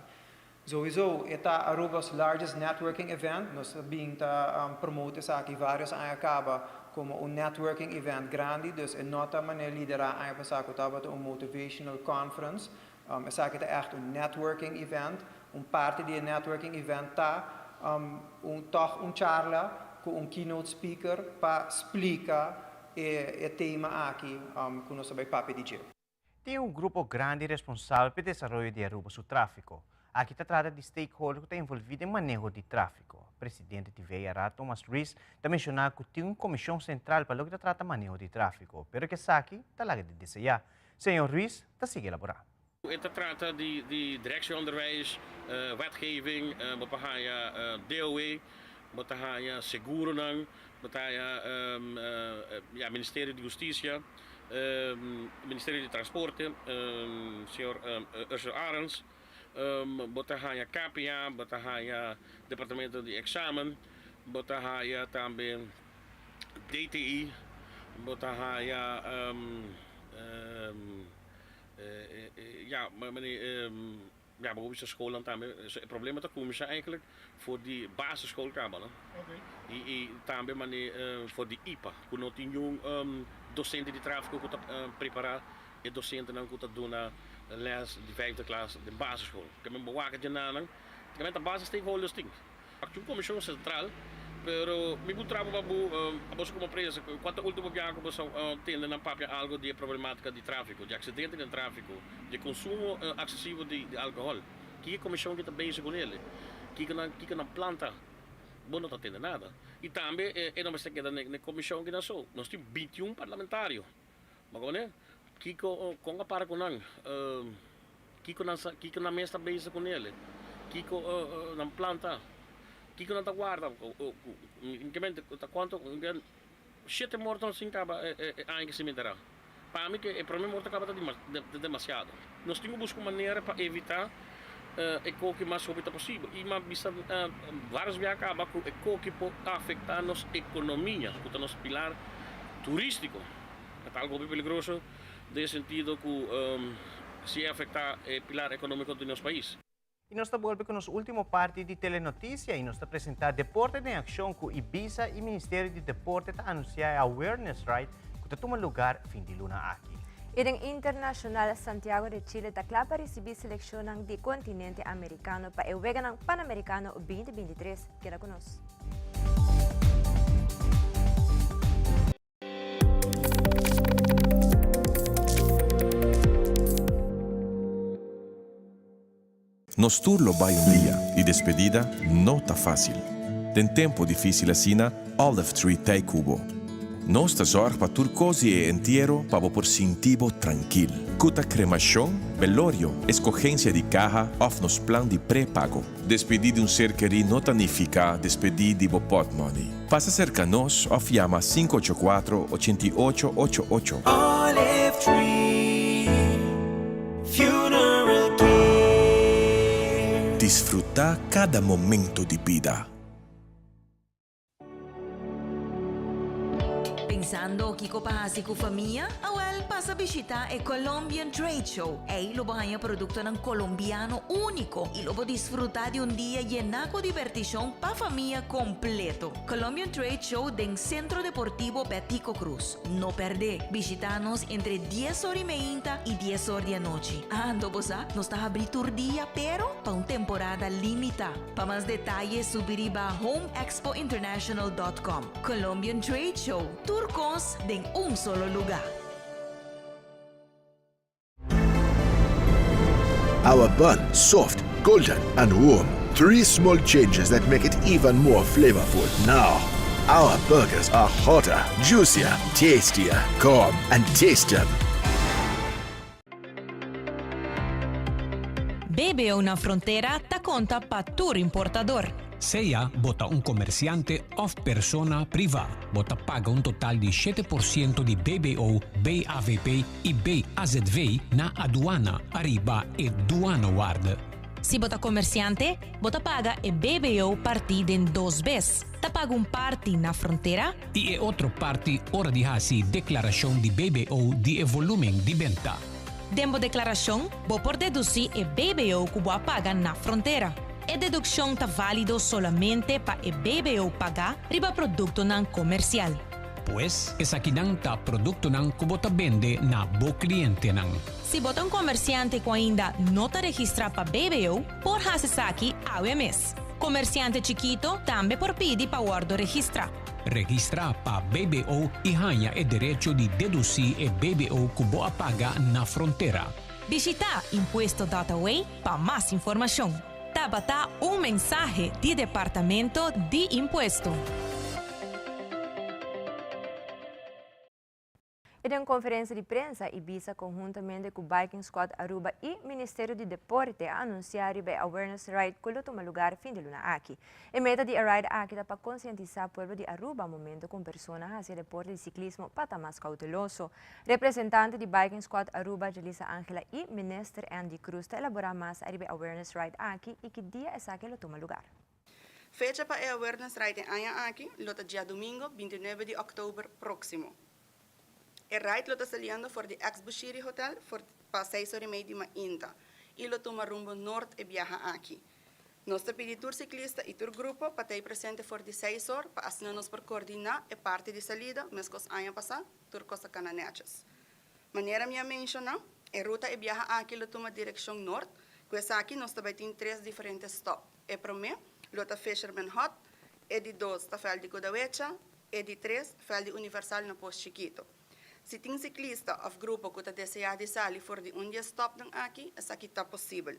S11: Sowieso, está Aruba's largest networking event. Nós bem promote essa aqui vários anos acaba como networking event grande. Dus in nota maneira liderar aí para essa aqui motivational conference. Essa aqui é echt networking event. Parte do networking event toch charla com keynote speaker para explicar o tema aqui que nós vamos papo de dia.
S2: Tem grupo grande responsável pelo desenvolvimento de Aruba seu tráfico. Aqui se trata de stakeholders que estão envolvidos em manejo de tráfico. O presidente de VIARA, Thomas Rees, também mencionou que tem uma comissão central para o que trata de manejo de tráfico, mas que essa aqui está lá de desejar. Senhor Rees, está sigue elaborar.
S12: Het trata de directieonderwijs, wetgeving, DOE, seguro, Ministerie de Justicia, Ministerie de Transporte, senhor Ursula Arends, KPA, Departamento de Examen, também DTI, bijvoorbeeld school dan het probleem met de commissie eigenlijk voor die basisschoolkamer. Voor die IPA, hoe nog die jong docenten die tráfico kunnen prepareren, en docenten dan kunnen doen naar les die 5e klas de basisschool. Ik heb een bewaker namen, ik heb een basisstakeholders ding. Ik heb een commissie centraal. Pero mi trabalho babu como presa quanto último dia que são tendo na papel algo de problemática de tráfico, de acidente de tráfico, de consumo excessivo de álcool. Que comissão que está bem com ele? Que na planta, bom não está tendo nada. E também não vai quedar na comissão que nós somos. Nós temos 21 parlamentários. Mas né? Que com a para com não, que na mesa está bem com ele, que na planta. Que não está guarda, quanto 7 mortos sem caba ainda se meterá. Para mim que o problema morto acaba de demasiado. Nós temos que buscar maneira para evitar o que mais rápido possível. E mas várias vezes acaba com o que pode afetar a nossa economia, com o nosso pilar turístico. É algo bem perigoso, no sentido que se afetar o pilar econômico do nosso país.
S2: E nós estamos voltando com a nossa última parte de telenotícia e nós estamos apresentando Deporte em Ação com Ibiza e o Ministério de Deporte para anunciar a Awareness Ride que está tomando lugar fim de luna aqui.
S3: E ng Internacional Santiago de Chile está para receber seleção do continente americano para o Wegan Pan-Americano 2023. Queda conosco.
S13: Nos turlo vai dia de despedida não tá fácil. Tem tempo difícil assina Olive Tree Tay Cubo. Nós tá zorg para turcosi e entierro para por sentivo tranquilo. Cuta cremação, velorio, escogência de caja of nos plan de pré-pago. Despedir de ser querido não significa despedir de pot money. Passa cerca nós of llama 584-8888.
S21: Olive Tree Funeral Care.
S13: Desfrutar cada momento de vida.
S14: Pensando que kopahasi ko família? Awel, pasa visita e Colombian Trade Show. E lo bahaya producto ng colombiano único. Y lo disfrutar de un día llenaco de divertición pa familia completo. Colombian Trade Show den Centro Deportivo Petico Cruz. No perde. Visitanos entre 10:30 y 10 de noche. Ando bosa, nos está abrir día, pero pa una temporada limitada. Pa más detalles, subiriba homeexpointernational.com. Colombian Trade Show. Turcos en un solo lugar.
S15: Our bun, soft, golden and warm. 3 small changes that make it even more flavorful. Now, our burgers are hotter, juicier, tastier. Come and taste them.
S16: BBO na frontera ta conta pa tur importador.
S17: Sea bota un comerciante of persona privada. Bota paga un total di 7% di BBO, BAVP e BAZV na aduana, arriba e duana ward.
S16: Si bota comerciante, bota paga e BBO partida em 2 vezes. Ta paga un parti na frontera
S17: E outro parte ora di hasi declaração di BBO di volumen di venta.
S16: Dembo declaração, bo por deduzir e BBO que boa paga na frontera. E dedução tá válido solamente para e BBO pagar riba produto nan comercial.
S17: Pues, esa kinang ta produkto nang kubota vende na bo cliente nang.
S16: Si bota um comerciante que ainda não está registrado para BBO, por hasesaki AWMS. Comerciante chiquito também por pedir para guardo registrar.
S17: Registra pa BBO e ganha o direito de deduzir e BBO que boa paga na fronteira.
S16: Visita Impuesto Dataway para mais informação. Tabata mensagem de Departamento de Impuesto.
S3: Em uma conferência de prensa, Ibiza, conjuntamente com o Biking Squad Aruba e o Ministério de Deporte, anunciaram o Awareness Ride que toma lugar fim de luna aqui. A meta de ride aqui é para conscientizar o povo de Aruba no momento com pessoas hacia deporte de ciclismo para estar mais cauteloso. Representante de Biking Squad Aruba, Jelisa Angela e Ministro Andy Cruz, elaborar mais a Awareness Ride aqui e que dia é que toma lugar.
S24: Fecha para a Awareness Ride em Anha aqui, lota dia domingo, 29 de outubro próximo. El ride lo está saliendo por el ex-Bushiri Hotel para 6h30 de manhã e lo toma rumbo norte e viaja aqui. Nós te pedimos tour ciclista e tour grupo para estar presente por 6 horas para assinarnos por coordinar e parte de salida, mas que año passado, tour Costa Cananeches. Maneira minha mencionar, a ruta e viaja aqui lo toma direção norte, que é aqui nós também temos 3 diferentes stops. E para mim, lo está Fisherman Hut, e de 2 está Fel de Godawecha, e de 3 Fel de Universal na Posto Chiquito. Se tem ciclista ou grupo que deseja de sair for de dia stop aqui, essa aqui está possível.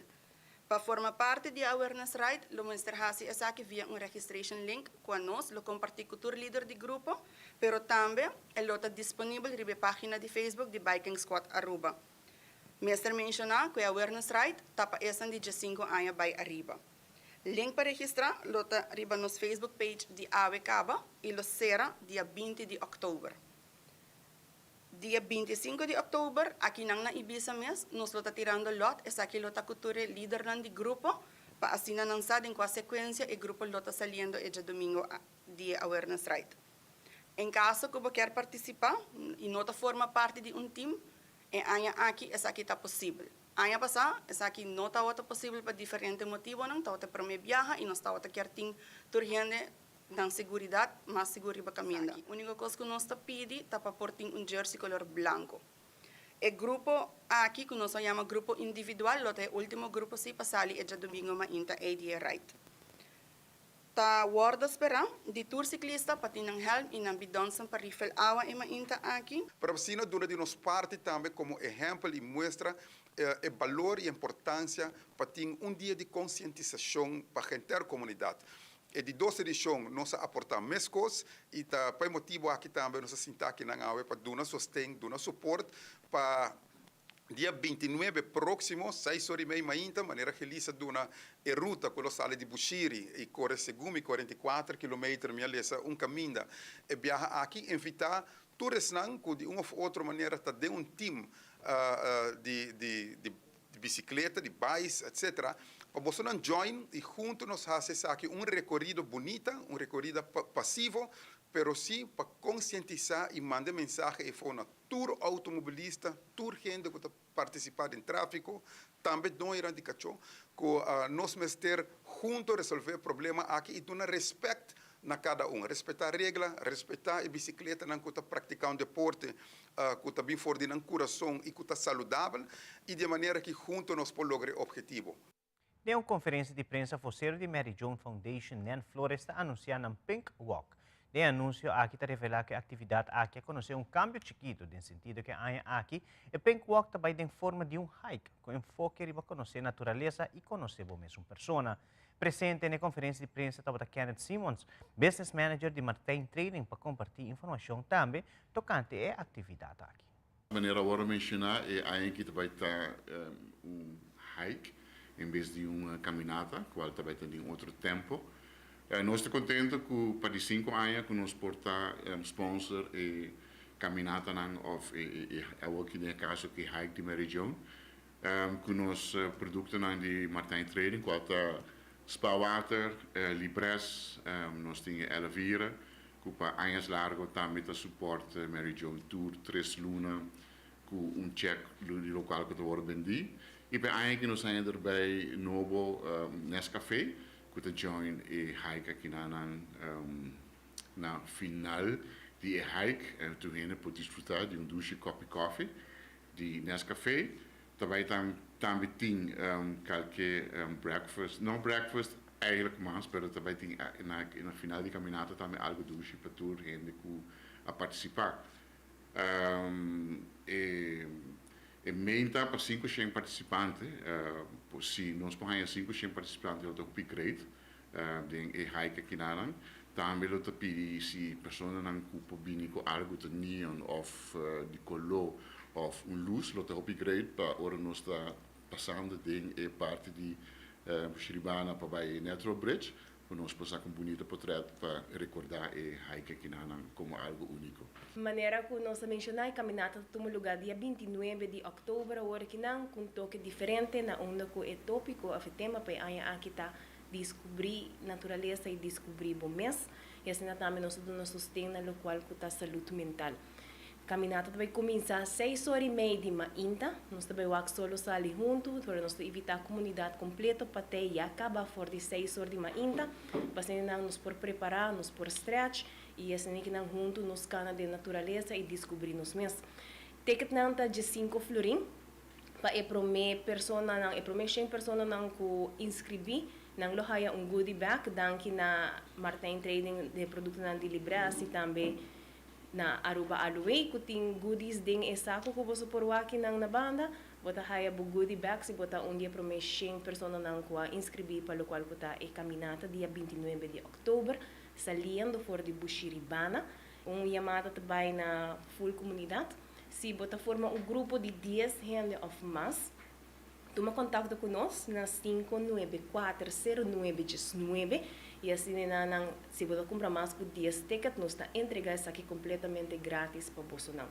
S24: Para formar parte da Awareness Ride, lo mostrar-se essa aqui via registration link com nós, lo compartilhar com o líder do grupo, pero também ele está disponível na página de Facebook de Biking Squad Aruba. Mestre mencionar que a Awareness Ride está para essa de 5 anos by arriba. Link para registrar, lo está riba nos Facebook page de AWCABA e lo será dia 20 de outubro. Dia 25 de outubro, aqui na Ibiza mes, nós está tirando lot, essa aqui está cultura líder do grupo, para assim não sabe em qual sequência o grupo está saliendo este domingo de Awareness Ride. Em caso que você quer participar e não forma parte de time, aqui essa aqui está possível. Ano passado, essa aqui não está possível por diferentes motivos, não está para minha viagem e não está quer ter turgente dan seguridad, más seguro para caminar. A única coisa que nós pedimos é para portar jersey color branco. O grupo aqui, que nós chamamos grupo individual, é o último grupo que passa este domingo na ADA Ride. Tá guarda esperar de tour ciclista para ter um helm e um bidonça para refill água em Mainta aqui.
S18: Para você, dura de nos parte também como exemplo e mostra o valor e a importância para ter dia de conscientização para a inteira comunidade. E de 2 edições, nós aportamos mais coisas e por motivo aqui também nós sentar aqui na AWE para dar sustento, dar suporte para dia 29 próximo, 6h30 da maneira que lisa duna a ruta que sale de Bushiri e corre segundo 44 km, minha lesa caminho e viaja aqui, invitar todos que de uma ou outra maneira está de time de bicicleta, de bikes, etc., para você não join e juntos nós fazemos aqui recorrido bonito, recorrido passivo, pero sim para conscientizar e mandar mensagem e for tour automobilista, tour gente que está participando em tráfego, também não é indicação que nós vamos ter juntos resolver o problema aqui e dar respeito na cada respeitar a regra, respeitar a bicicleta que está praticando deporte, que está bem forte no coração e que está saudável e de maneira que juntos nós podemos lograr o objetivo.
S2: De uma conferência de prensa, vocero de Mary Joan Foundation, Nan Flores, está anunciando um Pink Walk. De anúncio, aqui está revelando que a atividade aqui conhece cambio chiquito, no sentido que aqui, o Pink Walk também tem forma de hike, com enfoque para conhecer a natureza e conhecer a mesma pessoa. Presente na conferência de prensa estava Kenneth Simmons, business manager de Martin Trading, para compartilhar informação também tocante à atividade aqui.
S19: Maneira agora mencionar é aí que vai estar hike em vez de uma caminhada, que vai ter em outro tempo. Nós estamos contentes que para 5 anos que nós porta sponsor e caminhada of aqui no caso que hike de minha região, que nós produtos de Martin Trading, que é Spawater, Libres, nós temos Elvira, que para anos largo também está suporte minha região Tour 3 Luna, com check local que wordt vendido. E para eigenlijk nós zijn bij Novo Nescafé, que join e hike aqui na final de hike, tu heen pode desfrutar de douche coffee coffee de Nescafé. Também também tem qualquer breakfast, não breakfast eigenlijk mas, pero também tem na final de caminhada também algo douche para tu heen a participar. E menta para 500 participantes, se nós podemos 500 participantes, eu estou upgrade, de hike aqui na lang. Também eu estou pedindo se pessoas não ocupam bem com algo de neon ou de color ou luz, eu estou upgrade para hora nós está passando de parte de Shiribana para o Netro Bridge, para nós passar com um bonito portrait para recordar a hike aqui na lang como algo único.
S20: Maneira que nós mencionamos, a caminhada toma lugar dia 29 de outubro, agora que não, com um toque diferente, na onda que é tópico, a tema para aqui tá descobrir natureza e descobrir bom mês, e assim também nós nos sustenta no qual que tá saúde mental. A caminhada vai começar às 6h30 de manhã, nós também vamos solo sair juntos, para nós evitar a comunidade completa para ter e acabar fora de 6h de manhã, para nos por preparar, nos por stretch, e assim que nós juntos nos cana de natureza e descobrir nos mês. Ticket não está de 5 florim, para a primeira pessoa, a primeira 100 pessoas não que inscrever, não lohaya goodie bag, danke na Martin Trading de produtos de Libras e também na Aruba Aluei, que tem goodies ding e saco que você por aqui na banda, bota haya bu goodie bags e bota dia para mais 100 pessoas não que inscrever para o qual que está caminhada dia 29 de outubro, saliendo fora de Bushiribana, chamada também na full comunidade. Se bota forma grupo de 10 gente of mass, toma contato conosco na 5940919 e assim se você comprar mais que 10 tickets, nós está entregando isso aqui completamente grátis para você não.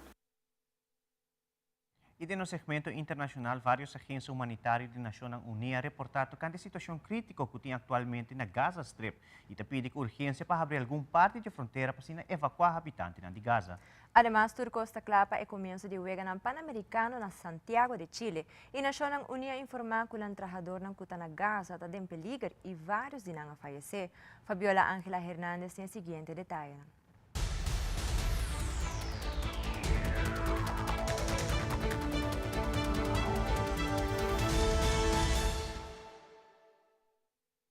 S2: E no segmento internacional, várias agências humanitárias da Nações Unidas reportaram que a situação crítica que tem atualmente na Gaza Strip e te pede urgência para abrir alguma parte da fronteira para evacuar habitantes de Gaza.
S3: Además, Turco está clapa e comienzo de huelga ng Panamericano na Santiago de Chile. E Nasyonang Unia informa que ang trabajador ng kuta na Gaza está em peligro e vários din ang fallecer. Fabiola Ángela Hernández tem o seguinte detalhe.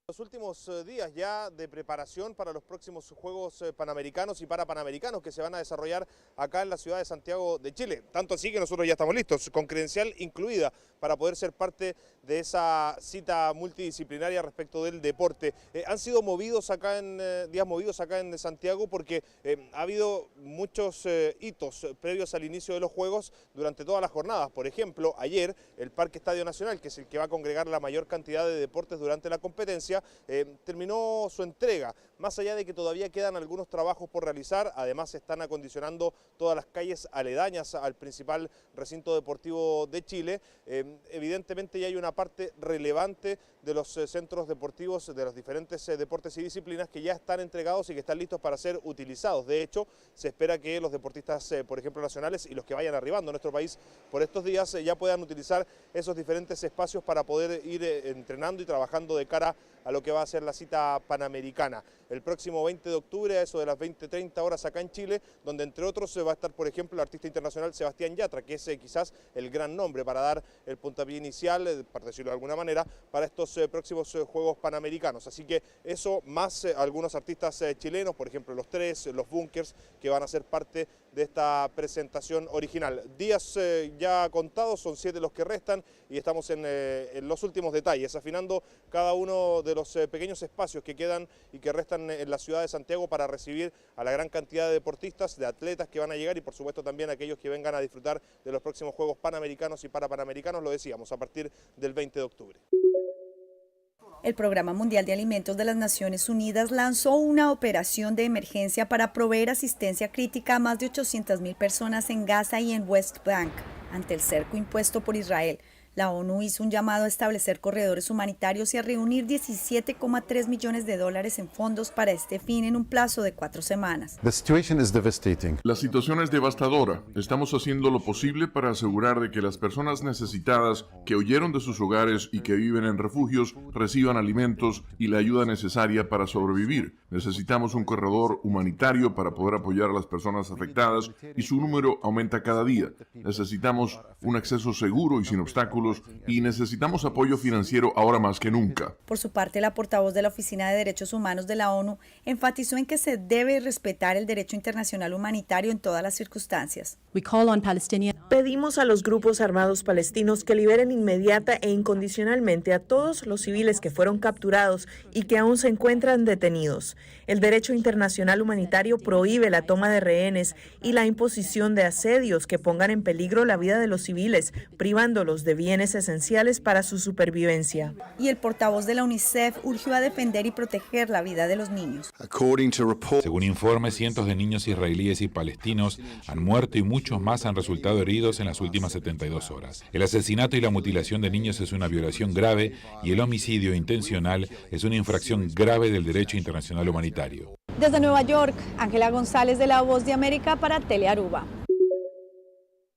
S22: Los últimos días ya de preparación para los próximos Juegos Panamericanos y Parapanamericanos que se van a desarrollar acá en la ciudad de Santiago de Chile. Tanto así que nosotros ya estamos listos, con credencial incluida, para poder ser parte de esa cita multidisciplinaria respecto del deporte. Han sido movidos acá días movidos acá en Santiago porque ha habido muchos hitos previos al inicio de los Juegos durante todas las jornadas. Por ejemplo, ayer el Parque Estadio Nacional, que es el que va a congregar la mayor cantidad de deportes durante la competencia, terminó su entrega. Más allá de que todavía quedan algunos trabajos por realizar, además se están acondicionando todas las calles aledañas al principal recinto deportivo de Chile. Evidentemente ya hay una parte relevante de los centros deportivos de los diferentes deportes y disciplinas que ya están entregados y que están listos para ser utilizados. De hecho, se espera que los deportistas, por ejemplo, nacionales y los que vayan arribando a nuestro país por estos días ya puedan utilizar esos diferentes espacios para poder ir entrenando y trabajando de cara a lo que va a ser la cita panamericana. El próximo 20 de octubre, a eso de las 20:30 horas acá en Chile, donde entre otros va a estar, por ejemplo, el artista internacional Sebastián Yatra, que es quizás el gran nombre para dar el puntapié inicial, para decirlo de alguna manera, para estos los próximos Juegos Panamericanos. Así que eso, más algunos artistas chilenos, por ejemplo Los Tres, Los Bunkers, que van a ser parte de esta presentación original. Días ya contados, son 7 los que restan y estamos en los últimos detalles, afinando cada uno de los pequeños espacios que quedan y que restan en la ciudad de Santiago para recibir a la gran cantidad de deportistas, de atletas que van a llegar y por supuesto también a aquellos que vengan a disfrutar de los próximos Juegos Panamericanos y Parapanamericanos, lo decíamos, a partir del 20 de octubre.
S1: El Programa Mundial de Alimentos de las Naciones Unidas lanzó una operación de emergencia para proveer asistencia crítica a más de 800.000 personas en Gaza y en West Bank, ante el cerco impuesto por Israel. La ONU hizo un llamado a establecer corredores humanitarios y a reunir $17,3 millones en fondos para este fin en un plazo de 4 semanas.
S4: La situación es devastadora. Estamos haciendo lo posible para asegurar de que las personas necesitadas que huyeron de sus hogares y que viven en refugios reciban alimentos y la ayuda necesaria para sobrevivir. Necesitamos un corredor humanitario para poder apoyar a las personas afectadas y su número aumenta cada día. Necesitamos un acceso seguro y sin obstáculos y necesitamos apoyo financiero ahora más que nunca.
S1: Por su parte, la portavoz de la Oficina de Derechos Humanos de la ONU enfatizó en que se debe respetar el derecho internacional humanitario en todas las circunstancias.
S5: Pedimos a los grupos armados palestinos que liberen inmediata e incondicionalmente a todos los civiles que fueron capturados y que aún se encuentran detenidos. El derecho internacional humanitario prohíbe la toma de rehenes y la imposición de asedios que pongan en peligro la vida de los civiles, privándolos de bienes esenciales para su supervivencia.
S1: Y el portavoz de la UNICEF urgió a defender y proteger la vida de los niños.
S23: Según informes, cientos de niños israelíes y palestinos han muerto y muchos más han resultado heridos en las últimas 72 horas. El asesinato y la mutilación de niños es una violación grave y el homicidio intencional es una infracción grave del derecho internacional humanitario.
S1: Desde Nueva York, Ángela González de La Voz de América para Telearuba.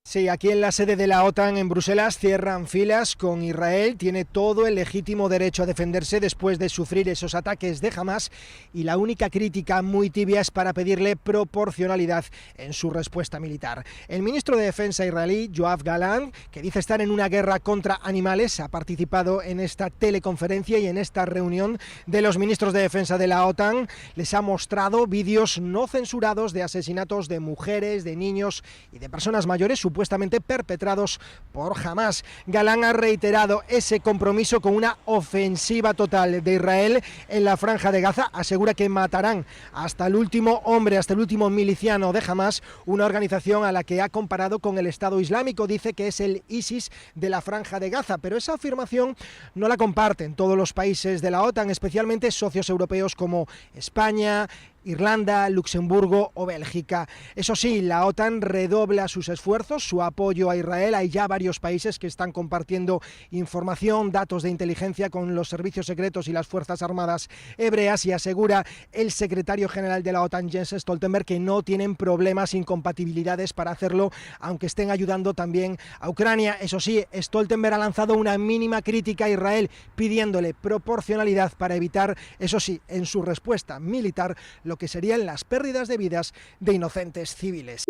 S25: Sí, aquí en la sede de la OTAN en Bruselas cierran filas con Israel. Tiene todo el legítimo derecho a defenderse después de sufrir esos ataques de Hamas y la única crítica muy tibia es para pedirle proporcionalidad en su respuesta militar. El ministro de Defensa israelí, Yoav Gallant, que dice estar en una guerra contra animales, ha participado en esta teleconferencia y en esta reunión de los ministros de Defensa de la OTAN. Les ha mostrado vídeos no censurados de asesinatos de mujeres, de niños y de personas mayores, supuestamente perpetrados por Hamas. Galán ha reiterado ese compromiso con una ofensiva total de Israel en la franja de Gaza. Asegura que matarán hasta el último hombre, hasta el último miliciano de Hamas, una organización a la que ha comparado con el Estado Islámico. Dice que es el ISIS de la franja de Gaza, pero esa afirmación no la comparten todos los países de la OTAN, especialmente socios europeos como España, Irlanda, Luxemburgo o Bélgica. Eso sí, la OTAN redobla sus esfuerzos, su apoyo a Israel. Hay ya varios países que están compartiendo información, datos de inteligencia con los servicios secretos y las Fuerzas Armadas hebreas, y asegura el secretario general de la OTAN, Jens Stoltenberg, que no tienen problemas, incompatibilidades para hacerlo, aunque estén ayudando también a Ucrania. Eso sí, Stoltenberg ha lanzado una mínima crítica a Israel, pidiéndole proporcionalidad para evitar, eso sí, en su respuesta militar, lo que serían las pérdidas de vidas de inocentes civiles.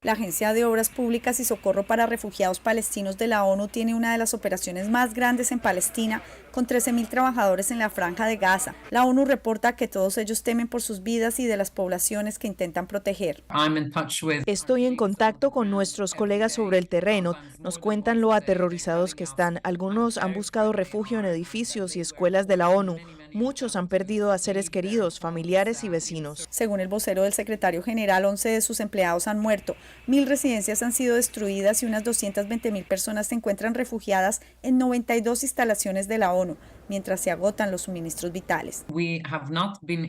S1: La Agencia de Obras Públicas y Socorro para Refugiados Palestinos de la ONU tiene una de las operaciones más grandes en Palestina, con 13.000 trabajadores en la franja de Gaza. La ONU reporta que todos ellos temen por sus vidas y de las poblaciones que intentan proteger.
S5: Estoy en contacto con nuestros colegas sobre el terreno. Nos cuentan lo aterrorizados que están. Algunos han buscado refugio en edificios y escuelas de la ONU. Muchos han perdido a seres queridos, familiares y vecinos.
S1: Según el vocero del secretario general, 11 de sus empleados han muerto, 1.000 residencias han sido destruidas y unas 220.000 personas se encuentran refugiadas en 92 instalaciones de la ONU, mientras se agotan los suministros vitales.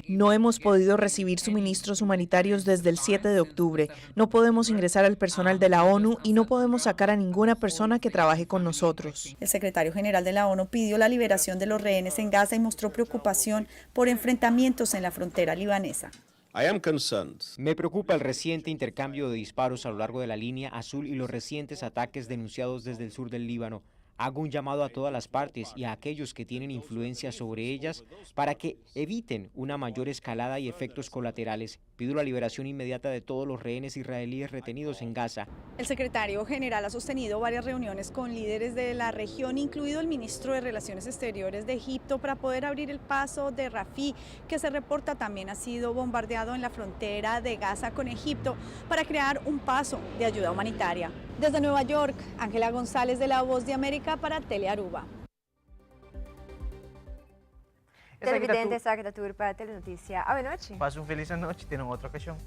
S5: No hemos podido recibir suministros humanitarios desde el 7 de octubre. No podemos ingresar al personal de la ONU y no podemos sacar a ninguna persona que trabaje con nosotros.
S1: El secretario general de la ONU pidió la liberación de los rehenes en Gaza y mostró preocupación por enfrentamientos en la frontera libanesa.
S26: Me preocupa el reciente intercambio de disparos a lo largo de la línea azul y los recientes ataques denunciados desde el sur del Líbano. Hago un llamado a todas las partes y a aquellos que tienen influencia sobre ellas para que eviten una mayor escalada y efectos colaterales. Pido la liberación inmediata de todos los rehenes israelíes retenidos en Gaza.
S1: El secretario general ha sostenido varias reuniones con líderes de la región, incluido el ministro de Relaciones Exteriores de Egipto, para poder abrir el paso de Rafí, que se reporta también ha sido bombardeado en la frontera de Gaza con Egipto, para crear un paso de ayuda humanitaria. Desde Nueva York, Ángela González de La Voz de América para Telearuba.
S3: Televidentes, Agatha Tour para Telenoticia. Boa noite.
S2: Passa uma feliz noite, tem outra ocasião.